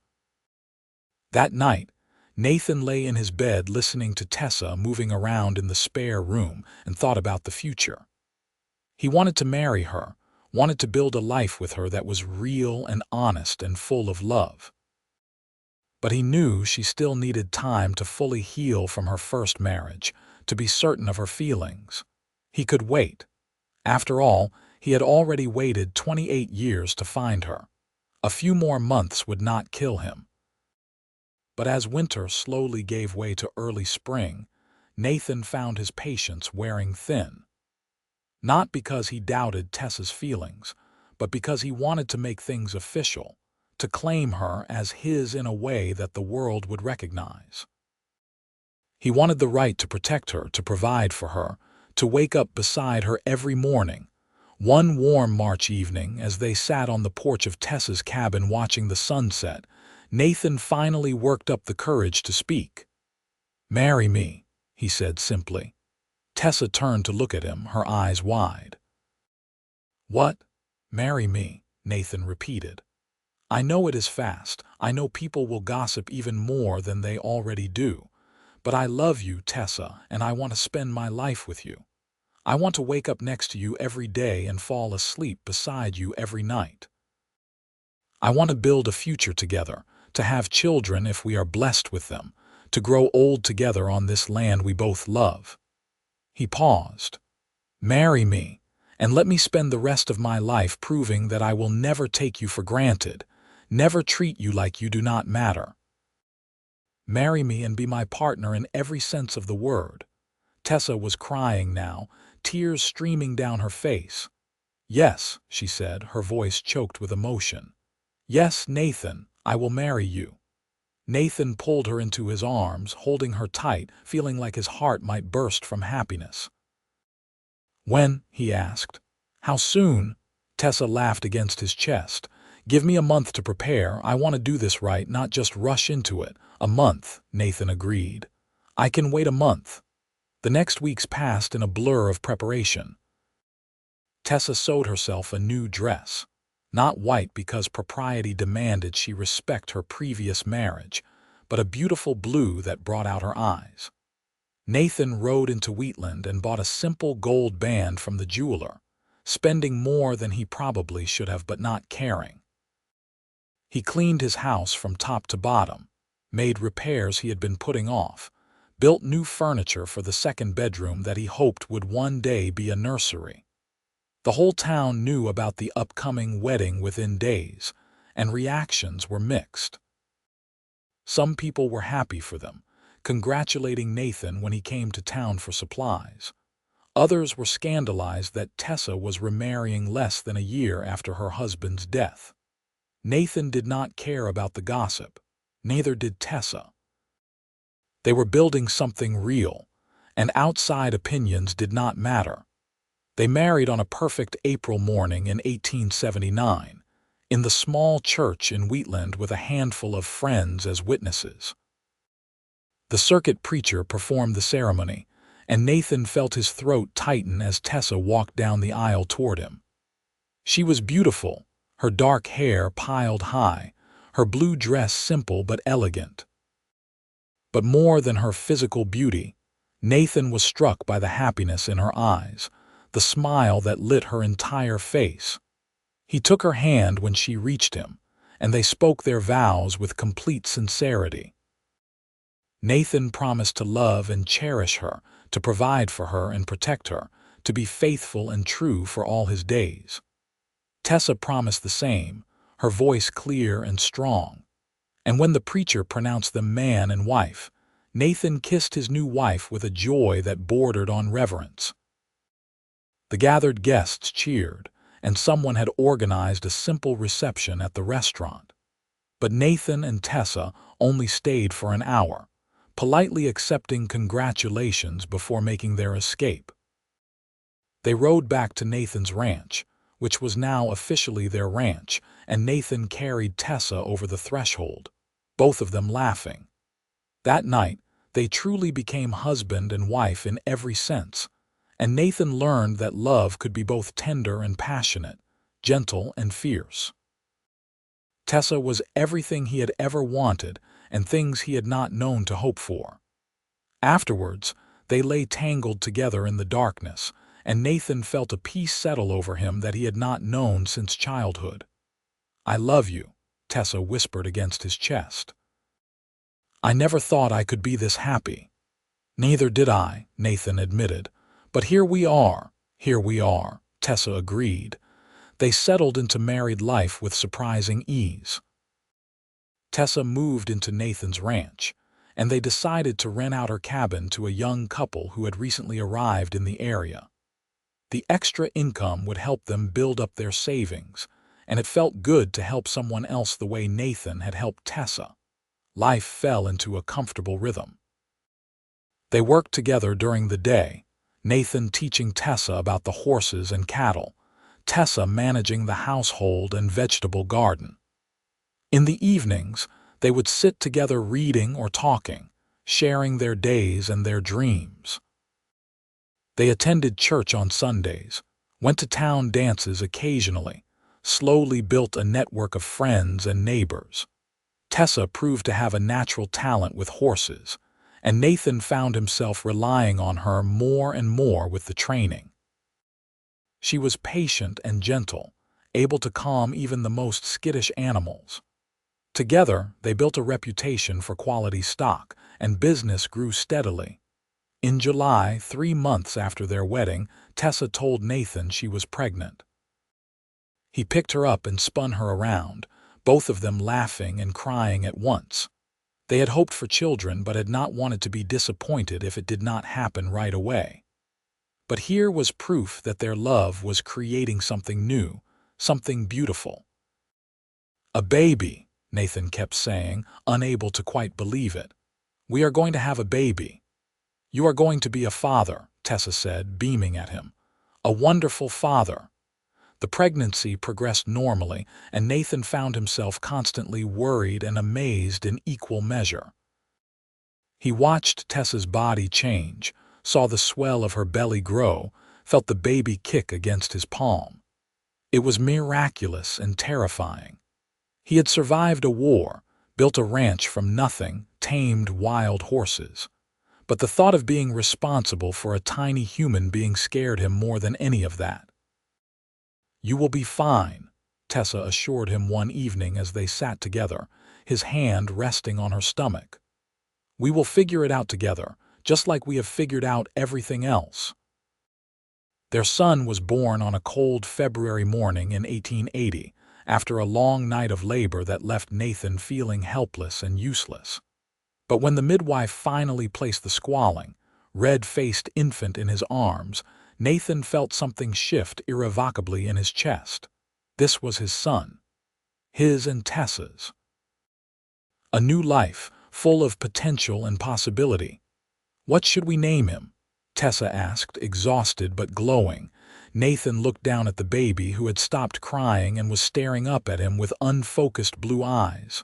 S1: That night, Nathan lay in his bed listening to Tessa moving around in the spare room and thought about the future. He wanted to marry her, wanted to build a life with her that was real and honest and full of love. But he knew she still needed time to fully heal from her first marriage, to be certain of her feelings. He could wait. After all, he had already waited 28 years to find her. A few more months would not kill him. But as winter slowly gave way to early spring, Nathan found his patience wearing thin. Not because he doubted Tessa's feelings, but because he wanted to make things official, to claim her as his in a way that the world would recognize. He wanted the right to protect her, to provide for her, to wake up beside her every morning. One warm March evening, as they sat on the porch of Tessa's cabin watching the sunset, Nathan finally worked up the courage to speak. "Marry me," he said simply. Tessa turned to look at him, her eyes wide. "What? Marry me?" Nathan repeated. "I know it is fast. I know people will gossip even more than they already do. But I love you, Tessa, and I want to spend my life with you. I want to wake up next to you every day and fall asleep beside you every night. I want to build a future together, to have children if we are blessed with them, to grow old together on this land we both love." He paused. "Marry me, and let me spend the rest of my life proving that I will never take you for granted, never treat you like you do not matter. Marry me and be my partner in every sense of the word. Tessa was crying now, tears streaming down her face. "Yes," she said, her voice choked with emotion. "Yes, Nathan, I will marry you." Nathan pulled her into his arms, holding her tight, feeling like his heart might burst from happiness. "When?" he asked. "How soon?" Tessa laughed against his chest. "Give me a month to prepare. I want to do this right, not just rush into it." "A month," Nathan agreed. "I can wait a month." The next weeks passed in a blur of preparation. Tessa sewed herself a new dress. Not white because propriety demanded she respect her previous marriage, but a beautiful blue that brought out her eyes. Nathan rode into Wheatland and bought a simple gold band from the jeweler, spending more than he probably should have but not caring. He cleaned his house from top to bottom, made repairs he had been putting off, built new furniture for the second bedroom that he hoped would one day be a nursery. The whole town knew about the upcoming wedding within days, and reactions were mixed. Some people were happy for them, congratulating Nathan when he came to town for supplies. Others were scandalized that Tessa was remarrying less than a year after her husband's death. Nathan did not care about the gossip. Neither did Tessa. They were building something real, and outside opinions did not matter. They married on a perfect April morning in 1879, in the small church in Wheatland with a handful of friends as witnesses. The circuit preacher performed the ceremony, and Nathan felt his throat tighten as Tessa walked down the aisle toward him. She was beautiful, her dark hair piled high, her blue dress simple but elegant. But more than her physical beauty, Nathan was struck by the happiness in her eyes, the smile that lit her entire face. He took her hand when she reached him, and they spoke their vows with complete sincerity. Nathan promised to love and cherish her, to provide for her and protect her, to be faithful and true for all his days. Tessa promised the same, her voice clear and strong. And when the preacher pronounced them man and wife, Nathan kissed his new wife with a joy that bordered on reverence. The gathered guests cheered, and someone had organized a simple reception at the restaurant. But Nathan and Tessa only stayed for an hour, politely accepting congratulations before making their escape. They rode back to Nathan's ranch, which was now officially their ranch, and Nathan carried Tessa over the threshold, both of them laughing. That night, they truly became husband and wife in every sense, and Nathan learned that love could be both tender and passionate, gentle and fierce. Tessa was everything he had ever wanted and things he had not known to hope for. Afterwards, they lay tangled together in the darkness, and Nathan felt a peace settle over him that he had not known since childhood. "I love you," Tessa whispered against his chest. "I never thought I could be this happy." "Neither did I," Nathan admitted. "But here we are, Tessa agreed. They settled into married life with surprising ease. Tessa moved into Nathan's ranch, and they decided to rent out her cabin to a young couple who had recently arrived in the area. The extra income would help them build up their savings, and it felt good to help someone else the way Nathan had helped Tessa. Life fell into a comfortable rhythm. They worked together during the day, Nathan teaching Tessa about the horses and cattle, Tessa managing the household and vegetable garden. In the evenings, they would sit together reading or talking, sharing their days and their dreams. They attended church on Sundays, went to town dances occasionally, slowly built a network of friends and neighbors. Tessa proved to have a natural talent with horses, and Nathan found himself relying on her more and more with the training. She was patient and gentle, able to calm even the most skittish animals. Together, they built a reputation for quality stock, and business grew steadily. In July, 3 months after their wedding, Tessa told Nathan she was pregnant. He picked her up and spun her around, both of them laughing and crying at once. They had hoped for children but had not wanted to be disappointed if it did not happen right away. But here was proof that their love was creating something new, something beautiful. "A baby," Nathan kept saying, unable to quite believe it. "We are going to have a baby." "You are going to be a father," Tessa said, beaming at him. "A wonderful father." The pregnancy progressed normally, and Nathan found himself constantly worried and amazed in equal measure. He watched Tessa's body change, saw the swell of her belly grow, felt the baby kick against his palm. It was miraculous and terrifying. He had survived a war, built a ranch from nothing, tamed wild horses. But the thought of being responsible for a tiny human being scared him more than any of that. "You will be fine," Tessa assured him one evening as they sat together, his hand resting on her stomach. "We will figure it out together, just like we have figured out everything else." Their son was born on a cold February morning in 1880, after a long night of labor that left Nathan feeling helpless and useless. But when the midwife finally placed the squalling, red-faced infant in his arms, Nathan felt something shift irrevocably in his chest. This was his son. His and Tessa's. A new life, full of potential and possibility. "What should we name him?" Tessa asked, exhausted but glowing. Nathan looked down at the baby, who had stopped crying and was staring up at him with unfocused blue eyes.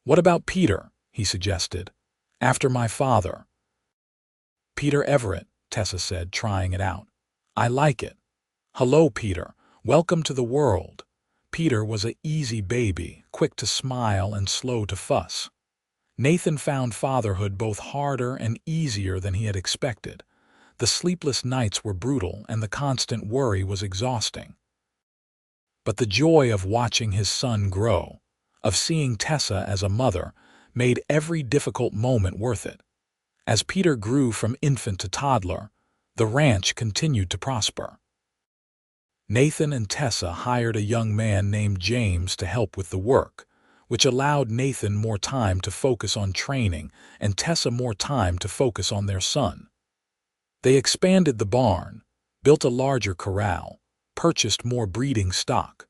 S1: "What about Peter?" he suggested. "After my father." "Peter Everett," Tessa said, trying it out. "I like it." "Hello, Peter. Welcome to the world." Peter was an easy baby, quick to smile and slow to fuss. Nathan found fatherhood both harder and easier than he had expected. The sleepless nights were brutal and the constant worry was exhausting. But the joy of watching his son grow, of seeing Tessa as a mother, made every difficult moment worth it. As Peter grew from infant to toddler, the ranch continued to prosper. Nathan and Tessa hired a young man named James to help with the work, which allowed Nathan more time to focus on training and Tessa more time to focus on their son. They expanded the barn, built a larger corral, purchased more breeding stock.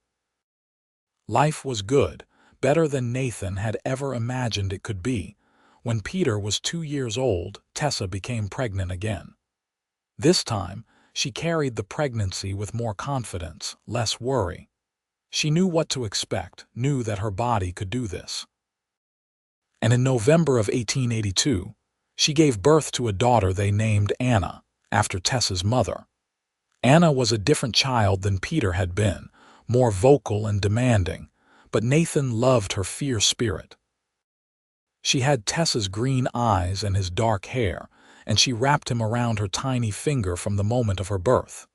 S1: Life was good, better than Nathan had ever imagined it could be. When Peter was 2 years old, Tessa became pregnant again. This time, she carried the pregnancy with more confidence, less worry. She knew what to expect, knew that her body could do this. And in November of 1882, she gave birth to a daughter they named Anna, after Tessa's mother. Anna was a different child than Peter had been, more vocal and demanding, but Nathan loved her fierce spirit. She had Tessa's green eyes and his dark hair, and she wrapped him around her tiny finger from the moment of her birth.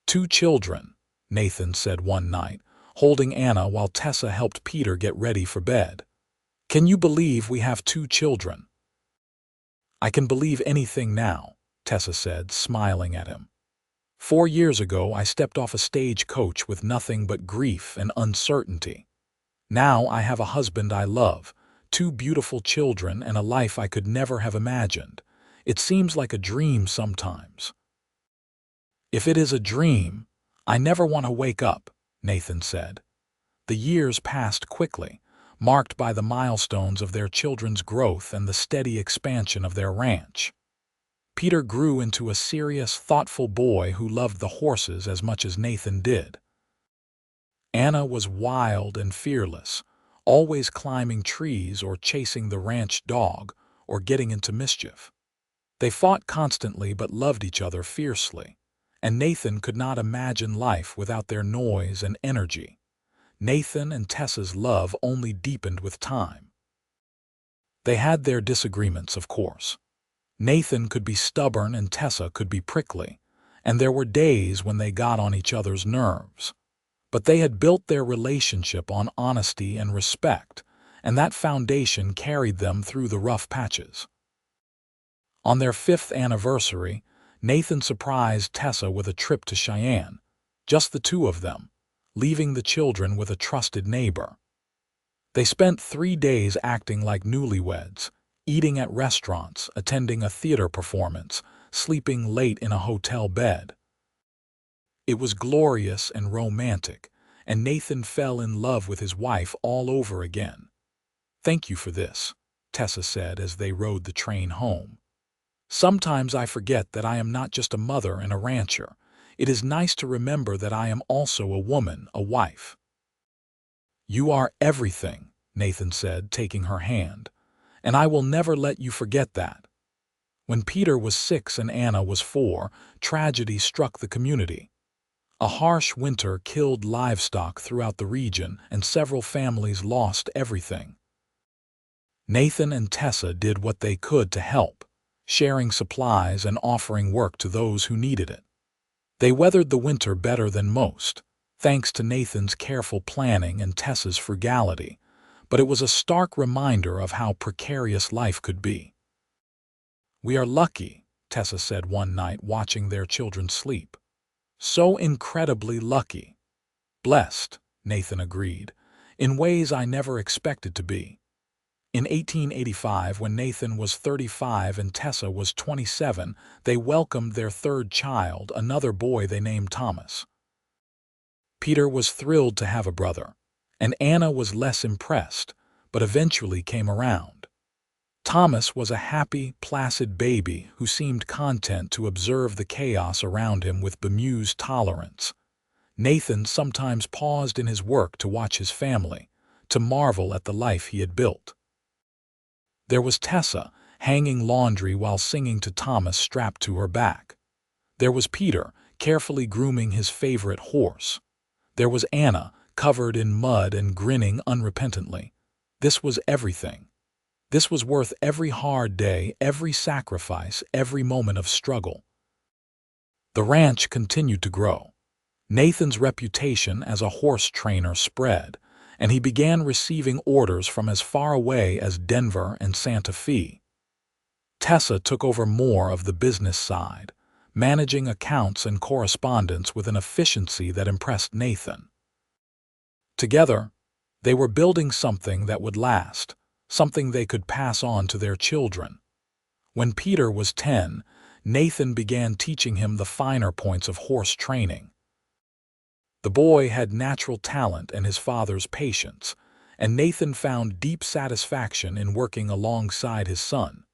S1: "2 children," Nathan said one night, holding Anna while Tessa helped Peter get ready for bed. "Can you believe we have 2 children?" "I can believe anything now," Tessa said, smiling at him. 4 years ago, I stepped off a stagecoach with nothing but grief and uncertainty. Now I have a husband I love, 2 beautiful children, and a life I could never have imagined. It seems like a dream sometimes." "If it is a dream, I never want to wake up," Nathan said. The years passed quickly, marked by the milestones of their children's growth and the steady expansion of their ranch. Peter grew into a serious, thoughtful boy who loved the horses as much as Nathan did. Anna was wild and fearless, always climbing trees or chasing the ranch dog or getting into mischief. They fought constantly but loved each other fiercely, and Nathan could not imagine life without their noise and energy. Nathan and Tessa's love only deepened with time. They had their disagreements, of course. Nathan could be stubborn and Tessa could be prickly, and there were days when they got on each other's nerves. But they had built their relationship on honesty and respect, and that foundation carried them through the rough patches. On their 5th anniversary, Nathan surprised Tessa with a trip to Cheyenne, just the 2 of them, leaving the children with a trusted neighbor. They spent 3 days acting like newlyweds, eating at restaurants, attending a theater performance, sleeping late in a hotel bed. It was glorious and romantic, and Nathan fell in love with his wife all over again. "Thank you for this," Tessa said as they rode the train home. "Sometimes I forget that I am not just a mother and a rancher. It is nice to remember that I am also a woman, a wife." "You are everything," Nathan said, taking her hand, "and I will never let you forget that." When Peter was 6 and Anna was 4, tragedy struck the community. A harsh winter killed livestock throughout the region, and several families lost everything. Nathan and Tessa did what they could to help, sharing supplies and offering work to those who needed it. They weathered the winter better than most, thanks to Nathan's careful planning and Tessa's frugality, but it was a stark reminder of how precarious life could be. "We are lucky," Tessa said one night watching their children sleep. "So incredibly lucky." "Blessed," Nathan agreed, "in ways I never expected to be." In 1885, when Nathan was 35 and Tessa was 27, they welcomed their third child, another boy they named Thomas. Peter was thrilled to have a brother, and Anna was less impressed, but eventually came around. Thomas was a happy, placid baby who seemed content to observe the chaos around him with bemused tolerance. Nathan sometimes paused in his work to watch his family, to marvel at the life he had built. There was Tessa, hanging laundry while singing to Thomas strapped to her back. There was Peter, carefully grooming his favorite horse. There was Anna, covered in mud and grinning unrepentantly. This was everything. This was worth every hard day, every sacrifice, every moment of struggle. The ranch continued to grow. Nathan's reputation as a horse trainer spread, and he began receiving orders from as far away as Denver and Santa Fe. Tessa took over more of the business side, managing accounts and correspondence with an efficiency that impressed Nathan. Together, they were building something that would last, something they could pass on to their children. When Peter was 10, Nathan began teaching him the finer points of horse training. The boy had natural talent and his father's patience, and Nathan found deep satisfaction in working alongside his son.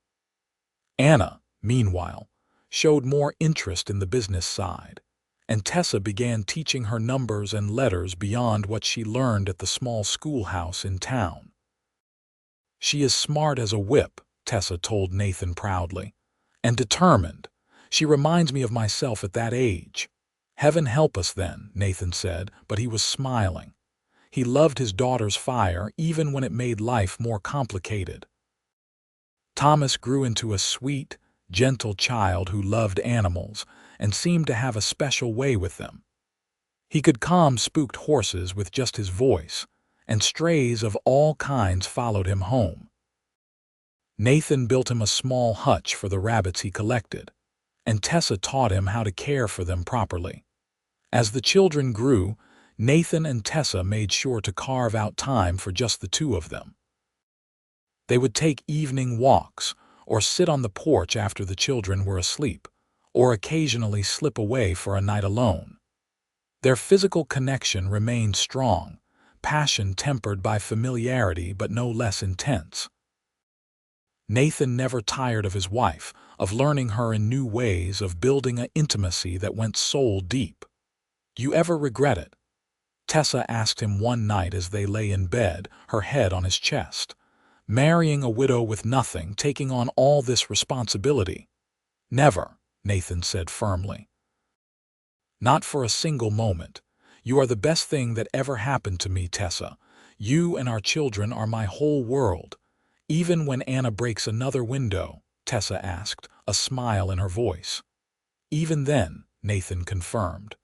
S1: Anna, meanwhile, showed more interest in the business side, and Tessa began teaching her numbers and letters beyond what she learned at the small schoolhouse in town. "She is smart as a whip," Tessa told Nathan proudly, "and determined. She reminds me of myself at that age." "Heaven help us then," Nathan said, but he was smiling. He loved his daughter's fire even when it made life more complicated. Thomas grew into a sweet, gentle child who loved animals and seemed to have a special way with them. He could calm spooked horses with just his voice, and strays of all kinds followed him home. Nathan built him a small hutch for the rabbits he collected, and Tessa taught him how to care for them properly. As the children grew, Nathan and Tessa made sure to carve out time for just the two of them. They would take evening walks, or sit on the porch after the children were asleep, or occasionally slip away for a night alone. Their physical connection remained strong, passion tempered by familiarity but no less intense. Nathan never tired of his wife, of learning her in new ways, of building an intimacy that went soul deep. "Do you ever regret it?" Tessa asked him one night as they lay in bed, her head on his chest. "Marrying a widow with nothing, taking on all this responsibility." "Never," Nathan said firmly. "Not for a single moment. You are the best thing that ever happened to me, Tessa. You and our children are my whole world." "Even when Anna breaks another window?" Tessa asked, a smile in her voice. "Even then," Nathan confirmed,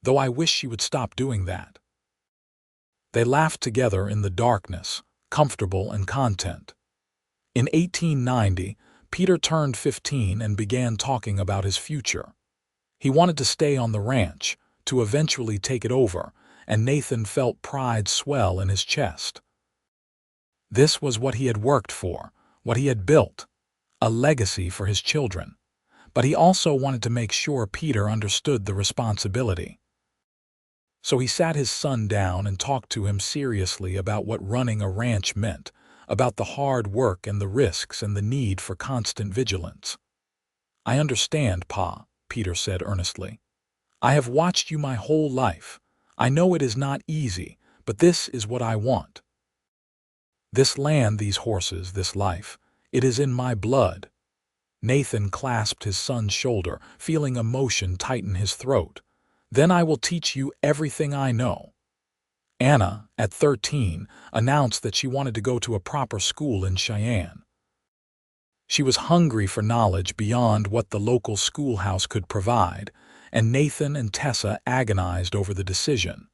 S1: "though I wish she would stop doing that." They laughed together in the darkness, comfortable and content. In 1890, Peter turned 15 and began talking about his future. He wanted to stay on the ranch, to eventually take it over, and Nathan felt pride swell in his chest. This was what he had worked for, what he had built, a legacy for his children. But he also wanted to make sure Peter understood the responsibility. So he sat his son down and talked to him seriously about what running a ranch meant, about the hard work and the risks and the need for constant vigilance. "I understand, Pa," Peter said earnestly. "I have watched you my whole life. I know it is not easy, but this is what I want. This land, these horses, this life, it is in my blood." Nathan clasped his son's shoulder, feeling emotion tighten his throat. "Then I will teach you everything I know." Anna, at 13, announced that she wanted to go to a proper school in Cheyenne. She was hungry for knowledge beyond what the local schoolhouse could provide, and Nathan and Tessa agonized over the decision.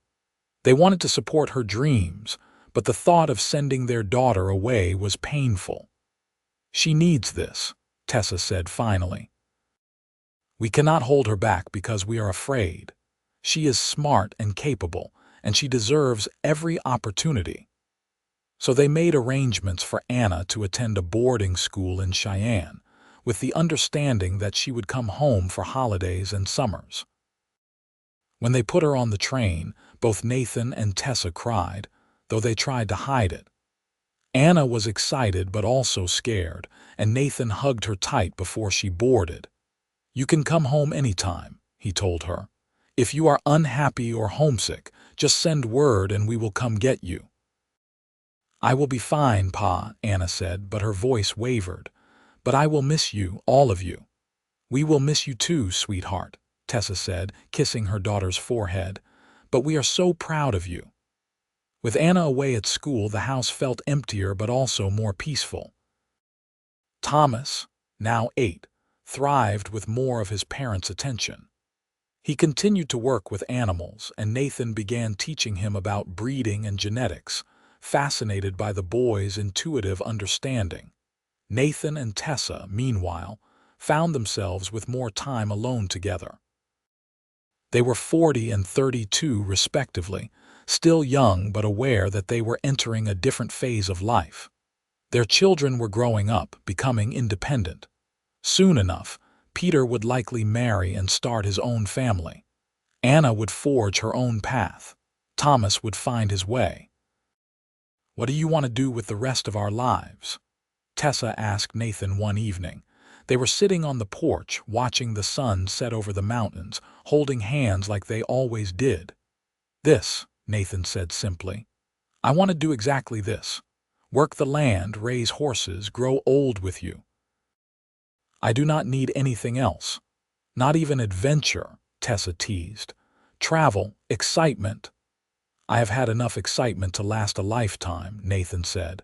S1: They wanted to support her dreams, but the thought of sending their daughter away was painful. "She needs this," Tessa said finally. "We cannot hold her back because we are afraid. She is smart and capable, and she deserves every opportunity." So they made arrangements for Anna to attend a boarding school in Cheyenne, with the understanding that she would come home for holidays and summers. When they put her on the train, both Nathan and Tessa cried, though they tried to hide it. Anna was excited but also scared, and Nathan hugged her tight before she boarded. "You can come home anytime," he told her. "If you are unhappy or homesick, just send word and we will come get you." "I will be fine, Pa," Anna said, but her voice wavered. "But I will miss you, all of you." "We will miss you too, sweetheart," Tessa said, kissing her daughter's forehead. "But we are so proud of you." With Anna away at school, the house felt emptier but also more peaceful. Thomas, now 8, thrived with more of his parents' attention. He continued to work with animals, and Nathan began teaching him about breeding and genetics, fascinated by the boy's intuitive understanding. Nathan and Tessa, meanwhile, found themselves with more time alone together. They were 40 and 32 respectively, still young but aware that they were entering a different phase of life. Their children were growing up, becoming independent. Soon enough, Peter would likely marry and start his own family. Anna would forge her own path. Thomas would find his way. "What do you want to do with the rest of our lives?" Tessa asked Nathan one evening. They were sitting on the porch, watching the sun set over the mountains, holding hands like they always did. "This," Nathan said simply. "I want to do exactly this. Work the land, raise horses, grow old with you. I do not need anything else. Not even adventure," Tessa teased. "Travel, excitement." "I have had enough excitement to last a lifetime," Nathan said.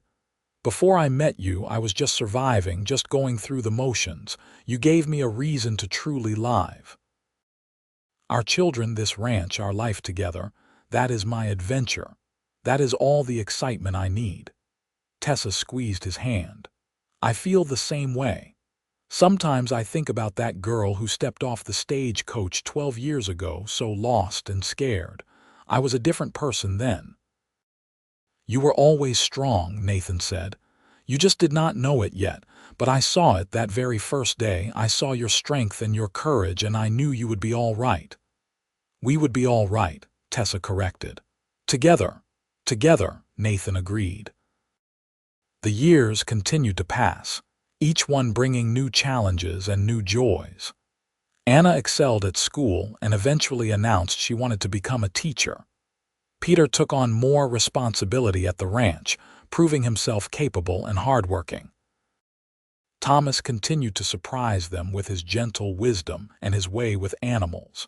S1: "Before I met you, I was just surviving, just going through the motions. You gave me a reason to truly live. Our children, this ranch, our life together, that is my adventure. That is all the excitement I need." Tessa squeezed his hand. "I feel the same way. Sometimes I think about that girl who stepped off the stagecoach 12 years ago, so lost and scared. I was a different person then." "You were always strong," Nathan said. "You just did not know it yet, but I saw it that very first day. I saw your strength and your courage, and I knew you would be all right." "We would be all right," Tessa corrected. Together, Nathan agreed. The years continued to pass, each one bringing new challenges and new joys. Anna excelled at school and eventually announced she wanted to become a teacher. Peter took on more responsibility at the ranch, proving himself capable and hardworking. Thomas continued to surprise them with his gentle wisdom and his way with animals.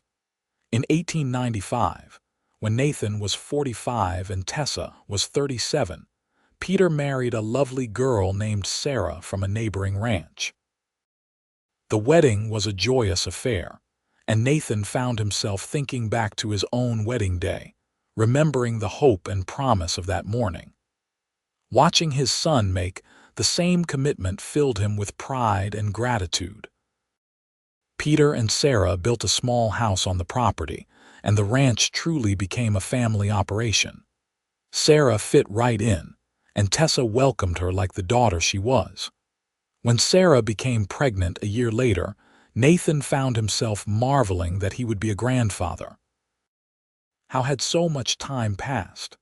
S1: In 1895, when Nathan was 45 and Tessa was 37, Peter married a lovely girl named Sarah from a neighboring ranch. The wedding was a joyous affair, and Nathan found himself thinking back to his own wedding day, remembering the hope and promise of that morning. Watching his son make the same commitment filled him with pride and gratitude. Peter and Sarah built a small house on the property, and the ranch truly became a family operation. Sarah fit right in, and Tessa welcomed her like the daughter she was. When Sarah became pregnant a year later, Nathan found himself marveling that he would be a grandfather. How had so much time passed?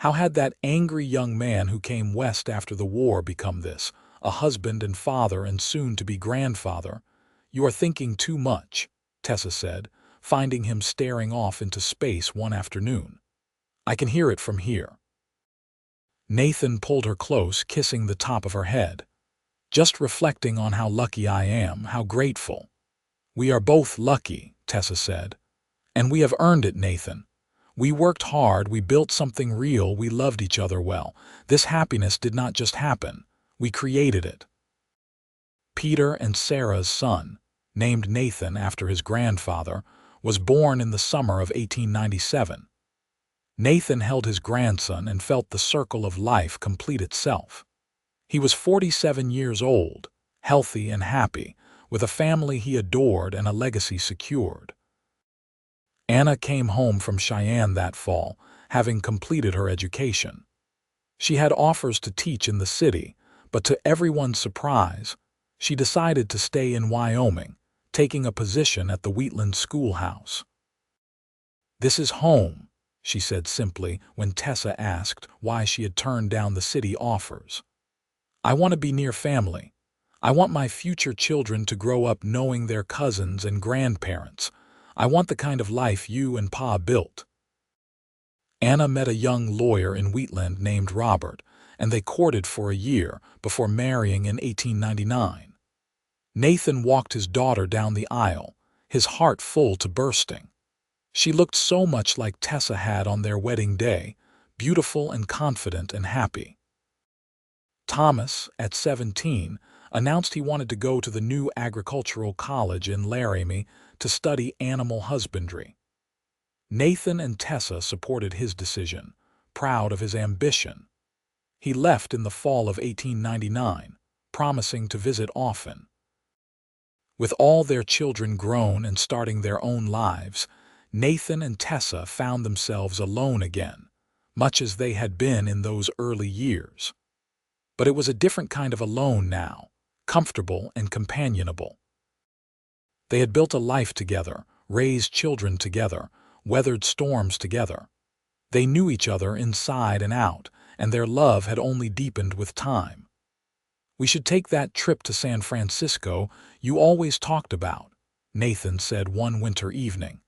S1: How had that angry young man who came west after the war become this, a husband and father and soon to be grandfather? "You are thinking too much," Tessa said, finding him staring off into space one afternoon. "I can hear it from here." Nathan pulled her close, kissing the top of her head. "Just reflecting on how lucky I am, how grateful." "We are both lucky," Tessa said. "And we have earned it, Nathan. We worked hard, we built something real, we loved each other well. This happiness did not just happen. We created it." Peter and Sarah's son, named Nathan after his grandfather, was born in the summer of 1897. Nathan held his grandson and felt the circle of life complete itself. He was 47 years old, healthy and happy, with a family he adored and a legacy secured. Anna came home from Cheyenne that fall, having completed her education. She had offers to teach in the city, but to everyone's surprise, she decided to stay in Wyoming, taking a position at the Wheatland schoolhouse. "This is home," she said simply when Tessa asked why she had turned down the city offers. "I want to be near family. I want my future children to grow up knowing their cousins and grandparents. I want the kind of life you and Pa built." Anna met a young lawyer in Wheatland named Robert, and they courted for a year before marrying in 1899. Nathan walked his daughter down the aisle, his heart full to bursting. She looked so much like Tessa had on their wedding day, beautiful and confident and happy. Thomas, at 17, announced he wanted to go to the new agricultural college in Laramie to study animal husbandry. Nathan and Tessa supported his decision, proud of his ambition. He left in the fall of 1899, promising to visit often. With all their children grown and starting their own lives, Nathan and Tessa found themselves alone again, much as they had been in those early years. But it was a different kind of alone now, comfortable and companionable. They had built a life together, raised children together, weathered storms together. They knew each other inside and out, and their love had only deepened with time. "We should take that trip to San Francisco you always talked about," Nathan said one winter evening.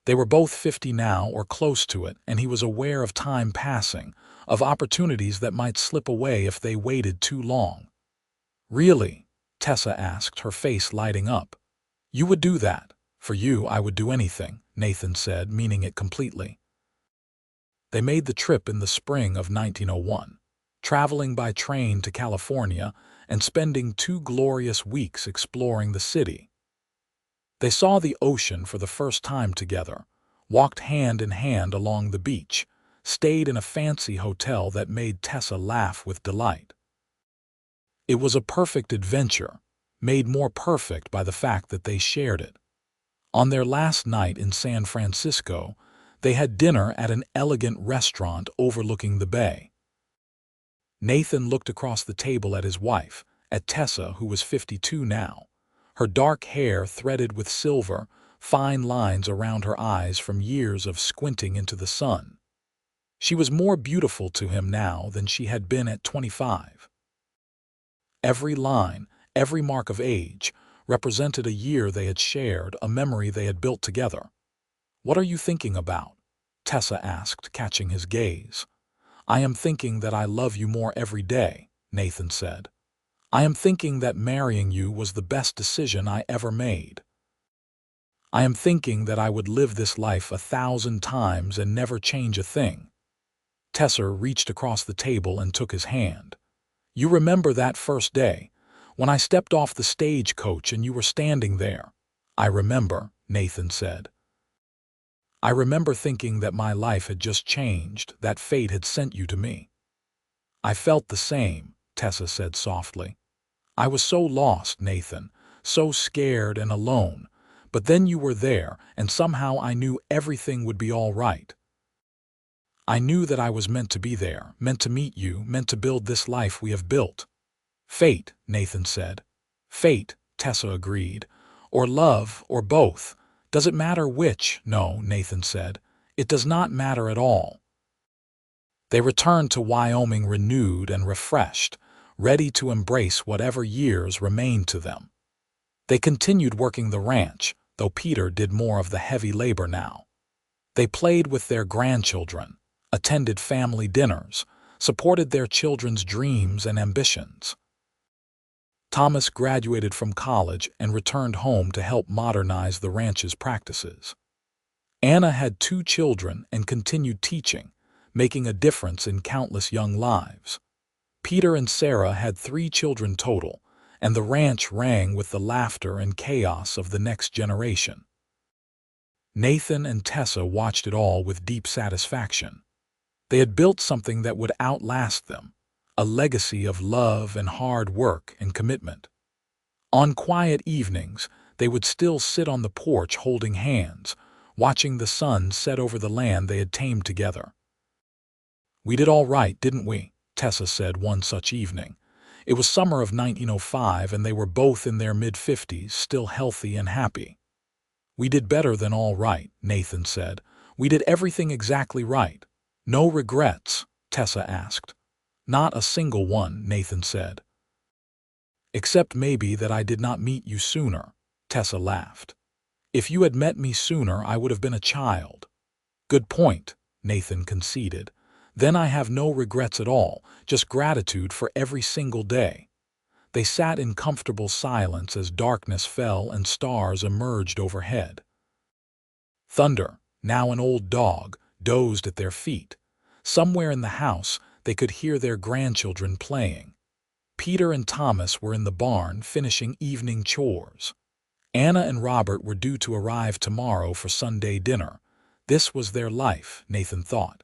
S1: They were both 50 now or close to it, and he was aware of time passing, of opportunities that might slip away if they waited too long. "Really?" Tessa asked, her face lighting up. "You would do that? For you, I would do anything," Nathan said, meaning it completely. They made the trip in the spring of 1901, traveling by train to California and spending 2 glorious weeks exploring the city. They saw the ocean for the first time together, walked hand in hand along the beach, stayed in a fancy hotel that made Tessa laugh with delight. It was a perfect adventure, made more perfect by the fact that they shared it. On their last night in San Francisco, they had dinner at an elegant restaurant overlooking the bay. Nathan looked across the table at his wife, at Tessa, who was 52 now. Her dark hair threaded with silver, fine lines around her eyes from years of squinting into the sun. She was more beautiful to him now than she had been at 25. Every line, every mark of age, represented a year they had shared, a memory they had built together. "What are you thinking about?" Tessa asked, catching his gaze. "I am thinking that I love you more every day," Nathan said. "I am thinking that marrying you was the best decision I ever made. I am thinking that I would live this life 1,000 times and never change a thing." Tessa reached across the table and took his hand. "You remember that first day, when I stepped off the stagecoach and you were standing there?" "I remember," Nathan said. "I remember thinking that my life had just changed, that fate had sent you to me." "I felt the same," Tessa said softly. "I was so lost, Nathan, so scared and alone, but then you were there, and somehow I knew everything would be all right." I knew that I was meant to be there, meant to meet you, meant to build this life we have built." "Fate," Nathan said. "Fate," Tessa agreed. "Or love, or both. Does it matter which?" "No," Nathan said. "It does not matter at all." They returned to Wyoming renewed and refreshed, ready to embrace whatever years remained to them. They continued working the ranch, though Peter did more of the heavy labor now. They played with their grandchildren, attended family dinners, supported their children's dreams and ambitions. Thomas graduated from college and returned home to help modernize the ranch's practices. Anna had 2 children and continued teaching, making a difference in countless young lives. Peter and Sarah had 3 children total, and the ranch rang with the laughter and chaos of the next generation. Nathan and Tessa watched it all with deep satisfaction. They had built something that would outlast them, a legacy of love and hard work and commitment. On quiet evenings, they would still sit on the porch holding hands, watching the sun set over the land they had tamed together. "We did all right, didn't we?" Tessa said one such evening. It was summer of 1905, and they were both in their mid-50s, still healthy and happy. "We did better than all right," Nathan said. "We did everything exactly right. No regrets?" Tessa asked. "Not a single one," Nathan said. "Except maybe that I did not meet you sooner," Tessa laughed. "If you had met me sooner, I would have been a child." "Good point," Nathan conceded. "Then I have no regrets at all, just gratitude for every single day." They sat in comfortable silence as darkness fell and stars emerged overhead. Thunder, now an old dog, dozed at their feet. Somewhere in the house, they could hear their grandchildren playing. Peter and Thomas were in the barn finishing evening chores. Anna and Robert were due to arrive tomorrow for Sunday dinner. This was their life, Nathan thought.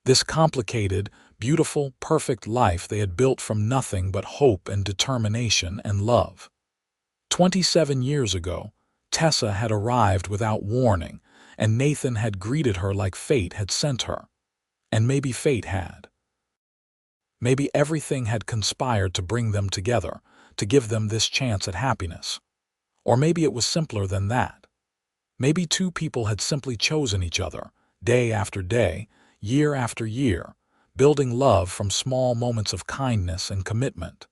S1: This complicated, beautiful, perfect life they had built from nothing but hope and determination and love. 27 years ago, Tessa had arrived without warning, and Nathan had greeted her like fate had sent her. And maybe fate had. Maybe everything had conspired to bring them together, to give them this chance at happiness. Or maybe it was simpler than that. Maybe 2 people had simply chosen each other, day after day, year after year, building love from small moments of kindness and commitment.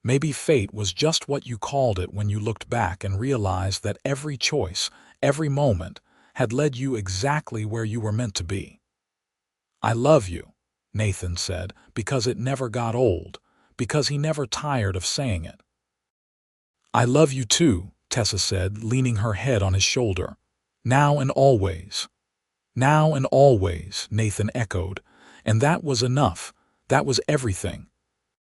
S1: Maybe fate was just what you called it when you looked back and realized that every choice, every moment, had led you exactly where you were meant to be. "I love you," Nathan said, because it never got old, because he never tired of saying it. "I love you too," Tessa said, leaning her head on his shoulder. "Now and always." "Now and always," Nathan echoed, and that was enough. That was everything.